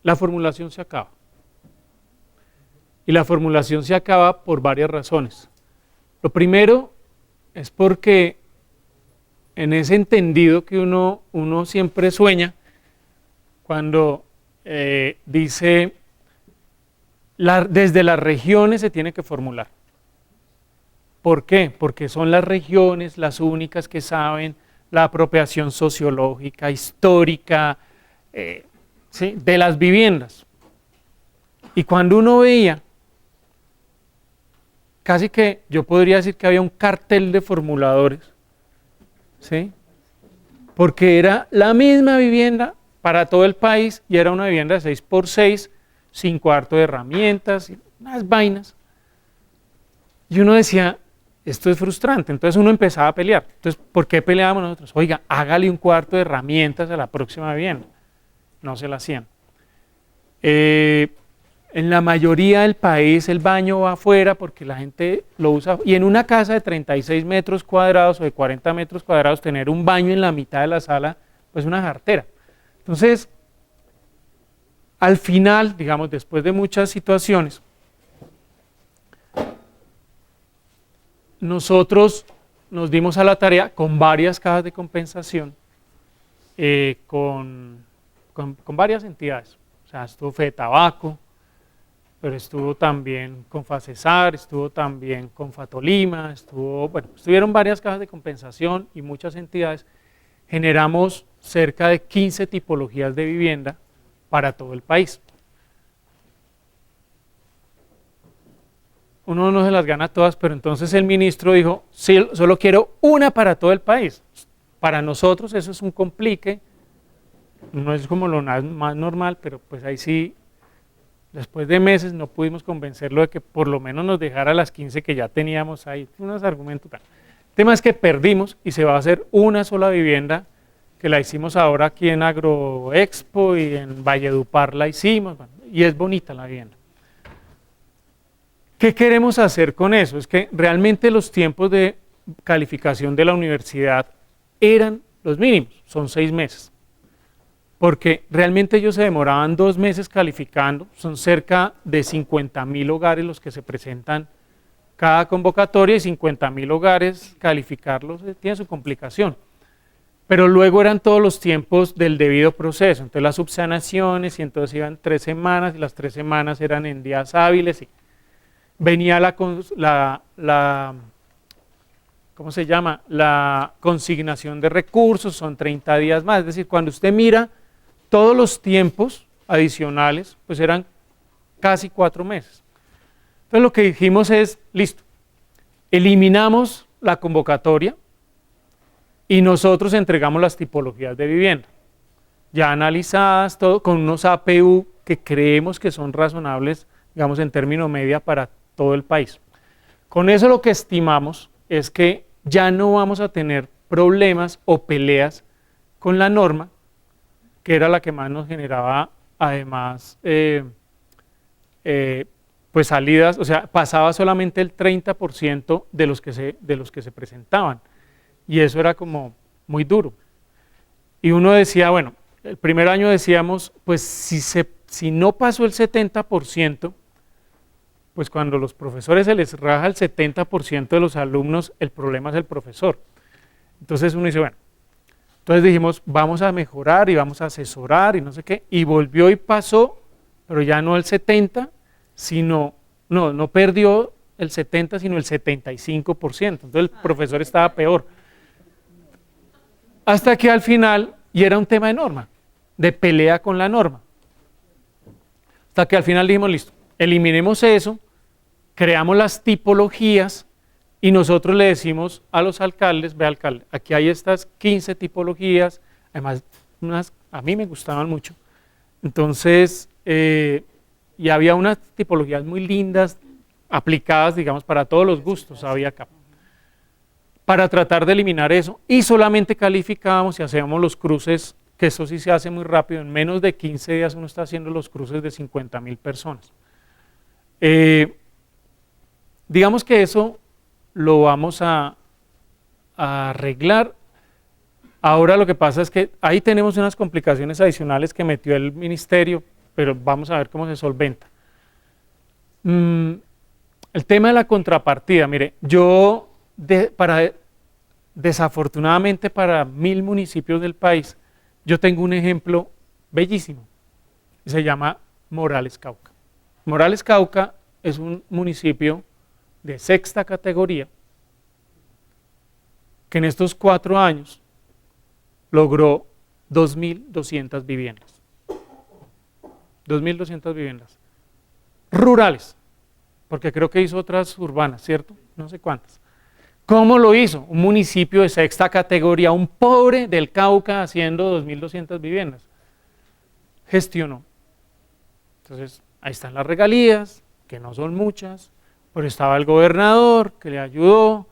se acaba. Y la formulación se acaba por varias razones. Lo primero es porque en ese entendido que uno siempre sueña cuando dice desde las regiones se tiene que formular. ¿Por qué? Porque son las regiones las únicas que saben la apropiación sociológica, histórica, ¿sí? de las viviendas. Y cuando uno veía, casi que yo podría decir que había un cartel de formuladores, ¿sí? Porque era la misma vivienda para todo el país y era una vivienda de 6x6, sin cuarto de herramientas, unas vainas. Y uno decía, esto es frustrante, entonces uno empezaba a pelear. Entonces, ¿por qué peleábamos nosotros? Oiga, hágale un cuarto de herramientas a la próxima vivienda. No se la hacían. En la mayoría del país el baño va afuera porque la gente lo usa. Y en una casa de 36 metros cuadrados o de 40 metros cuadrados, tener un baño en la mitad de la sala, pues una jartera. Entonces, al final, digamos, después de muchas situaciones, nosotros nos dimos a la tarea con varias cajas de compensación, con varias entidades. O sea, estuvo Fede Tabaco, pero estuvo también con Facesar, estuvo también con Fatolima, estuvieron varias cajas de compensación y muchas entidades. Generamos cerca de 15 tipologías de vivienda para todo el país. Uno no se las gana todas, pero entonces el ministro dijo, sí, solo quiero una para todo el país. Para nosotros eso es un complique, no es como lo más normal, pero pues ahí sí, después de meses no pudimos convencerlo de que por lo menos nos dejara las 15 que ya teníamos ahí, unos argumentos. El tema es que perdimos y se va a hacer una sola vivienda, que la hicimos ahora aquí en Agroexpo y en Valledupar la hicimos, y es bonita la vivienda. ¿Qué queremos hacer con eso? Es que realmente los tiempos de calificación de la universidad eran los mínimos, son 6 meses. Porque realmente ellos se demoraban 2 meses calificando, son cerca de 50.000 hogares los que se presentan cada convocatoria y 50.000 hogares calificarlos tiene su complicación. Pero luego eran todos los tiempos del debido proceso, entonces las subsanaciones y entonces iban 3 semanas y las 3 semanas eran en días hábiles y venía ¿cómo se llama? La consignación de recursos, son 30 días más, es decir, cuando usted mira todos los tiempos adicionales, pues eran casi 4 meses. Entonces lo que dijimos es, listo, eliminamos la convocatoria y nosotros entregamos las tipologías de vivienda, ya analizadas, todo con unos APU que creemos que son razonables, digamos en término media para todo el país. Con eso lo que estimamos es que ya no vamos a tener problemas o peleas con la norma, que era la que más nos generaba además pues salidas, o sea, pasaba solamente el 30% de los que se presentaban, y eso era como muy duro. Y uno decía, bueno, el primer año decíamos, pues si no pasó el 70%, pues cuando los profesores se les raja el 70% de los alumnos, el problema es el profesor. Entonces uno dice, bueno, entonces dijimos, vamos a mejorar y vamos a asesorar y no sé qué, y volvió y pasó, pero ya no el 70, sino, no perdió el 70, sino el 75%, entonces el profesor estaba peor. Hasta que al final, y era un tema de norma, de pelea con la norma, hasta que al final dijimos, listo, eliminemos eso, creamos las tipologías y nosotros le decimos a los alcaldes, ve alcalde, aquí hay estas 15 tipologías, además a mí me gustaban mucho, entonces, y había unas tipologías muy lindas, aplicadas, digamos, para todos los gustos, había acá, para tratar de eliminar eso, y solamente calificábamos y hacíamos los cruces, que eso sí se hace muy rápido, en menos de 15 días uno está haciendo los cruces de 50.000 personas. Digamos que eso lo vamos a arreglar. Ahora lo que pasa es que ahí tenemos unas complicaciones adicionales que metió el ministerio, pero vamos a ver cómo se solventa. El tema de la contrapartida, mire, yo desafortunadamente para 1000 municipios del país, yo tengo un ejemplo bellísimo, se llama Morales Cauca. Morales Cauca es un municipio de 6ª categoría que en estos 4 años logró 2.200 viviendas. 2.200 viviendas rurales, porque creo que hizo otras urbanas, ¿cierto? No sé cuántas. ¿Cómo lo hizo? Un municipio de 6ª categoría, un pobre del Cauca haciendo 2.200 viviendas. Gestionó. Entonces, ahí están las regalías, que no son muchas, pero estaba el gobernador que le ayudó,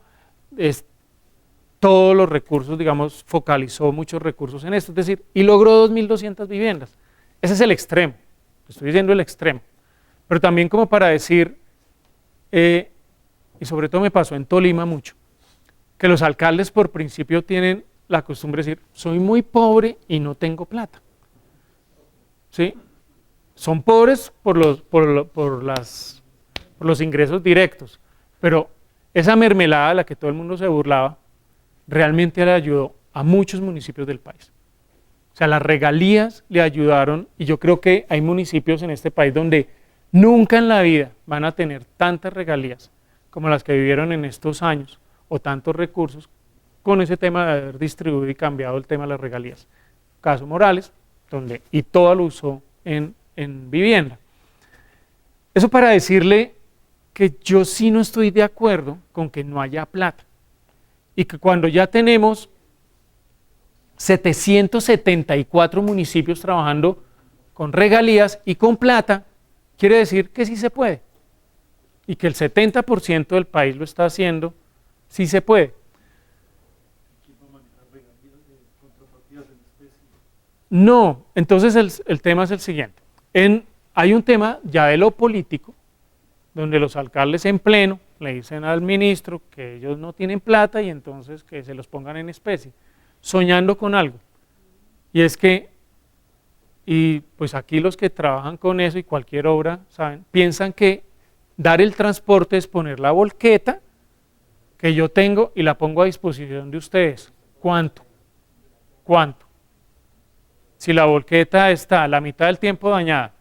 todos los recursos, digamos, focalizó muchos recursos en esto, es decir, y logró 2.200 viviendas. Ese es el extremo, estoy diciendo el extremo, pero también como para decir, y sobre todo me pasó en Tolima mucho, que los alcaldes por principio tienen la costumbre de decir, soy muy pobre y no tengo plata. ¿Sí? Son pobres por los ingresos directos, pero esa mermelada de la que todo el mundo se burlaba, realmente le ayudó a muchos municipios del país. O sea, las regalías le ayudaron, y yo creo que hay municipios en este país donde nunca en la vida van a tener tantas regalías como las que vivieron en estos años, o tantos recursos, con ese tema de haber distribuido y cambiado el tema de las regalías. Caso Morales, y todo lo usó en vivienda. Eso para decirle que yo sí no estoy de acuerdo con que no haya plata, y que cuando ya tenemos 774 municipios trabajando con regalías y con plata, quiere decir que sí se puede, y que el 70% del país lo está haciendo, sí se puede. No, entonces el tema es el siguiente. Hay un tema ya de lo político, donde los alcaldes en pleno le dicen al ministro que ellos no tienen plata y entonces que se los pongan en especie, soñando con algo. Y es que, y pues aquí los que trabajan con eso y cualquier obra, saben, piensan que dar el transporte es poner la volqueta que yo tengo y la pongo a disposición de ustedes. ¿Cuánto? ¿Cuánto? Si la volqueta está la mitad del tiempo dañada,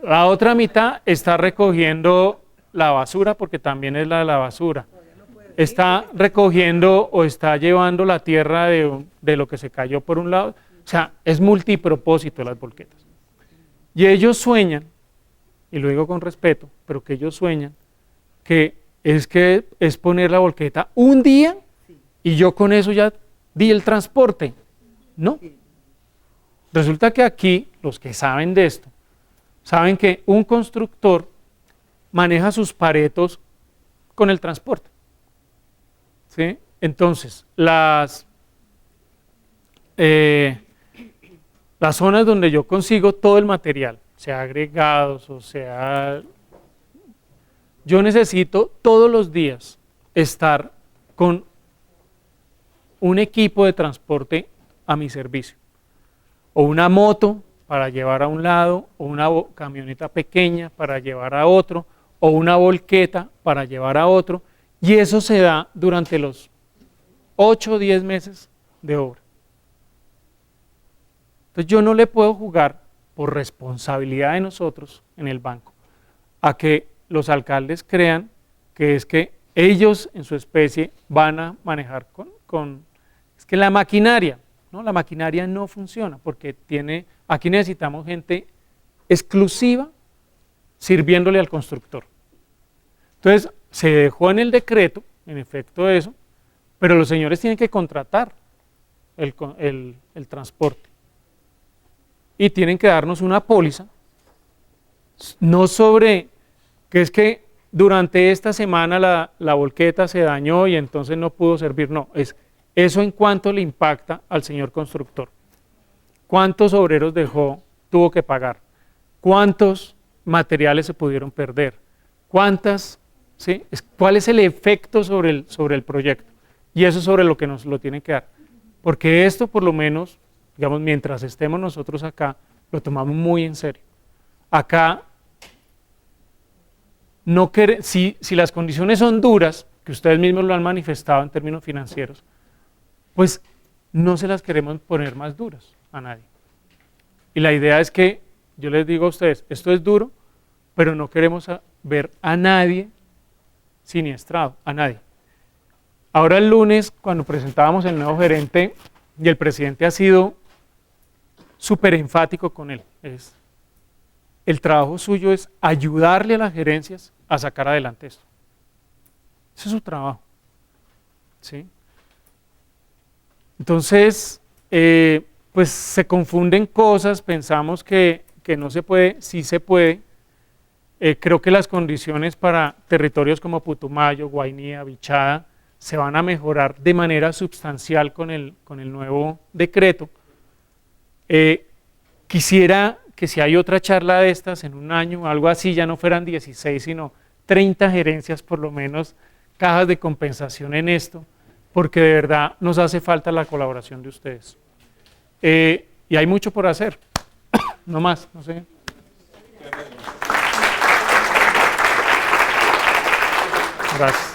la otra mitad está recogiendo la basura, porque también es la de la basura, está recogiendo o está llevando la tierra de lo que se cayó por un lado, o sea, es multipropósito las volquetas. Y ellos sueñan, y lo digo con respeto, pero que ellos sueñan que es poner la volqueta un día y yo con eso ya di el transporte. No. Resulta que aquí, los que saben de esto, saben que un constructor maneja sus paretos con el transporte. ¿Sí? Entonces, las zonas donde yo consigo todo el material, sea agregados o sea... Yo necesito todos los días estar con un equipo de transporte a mi servicio, o una moto para llevar a un lado, o una camioneta pequeña para llevar a otro, o una volqueta para llevar a otro, y eso se da durante los 8 o 10 meses de obra. Entonces yo no le puedo jugar por responsabilidad de nosotros en el banco a que los alcaldes crean que es que ellos en su especie van a manejar es que la maquinaria no funciona porque aquí necesitamos gente exclusiva sirviéndole al constructor. Entonces se dejó en el decreto, en efecto eso, pero los señores tienen que contratar el transporte y tienen que darnos una póliza, no sobre que es que durante esta semana la volqueta se dañó y entonces no pudo servir, no, es eso en cuánto le impacta al señor constructor, cuántos obreros tuvo que pagar, cuántos materiales se pudieron perder, ¿sí? ¿Cuál es el efecto sobre el proyecto? Y eso es sobre lo que nos lo tienen que dar, porque esto por lo menos, digamos, mientras estemos nosotros acá, lo tomamos muy en serio. Acá, si las condiciones son duras, que ustedes mismos lo han manifestado en términos financieros, pues no se las queremos poner más duras a nadie. Y la idea es que, yo les digo a ustedes, esto es duro, pero no queremos ver a nadie siniestrado, a nadie. Ahora el lunes, cuando presentábamos el nuevo gerente, y el presidente ha sido súper enfático con él, el trabajo suyo es ayudarle a las gerencias a sacar adelante esto. Ese es su trabajo, ¿sí? Entonces, pues se confunden cosas, pensamos que no se puede, sí se puede. Creo que las condiciones para territorios como Putumayo, Guainía, Bichada, se van a mejorar de manera sustancial con el nuevo decreto. Quisiera que si hay otra charla de estas en un año, algo así, ya no fueran 16, sino 30 gerencias por lo menos, cajas de compensación en esto, porque de verdad nos hace falta la colaboración de ustedes. Y hay mucho por hacer, no más, no sé. Gracias.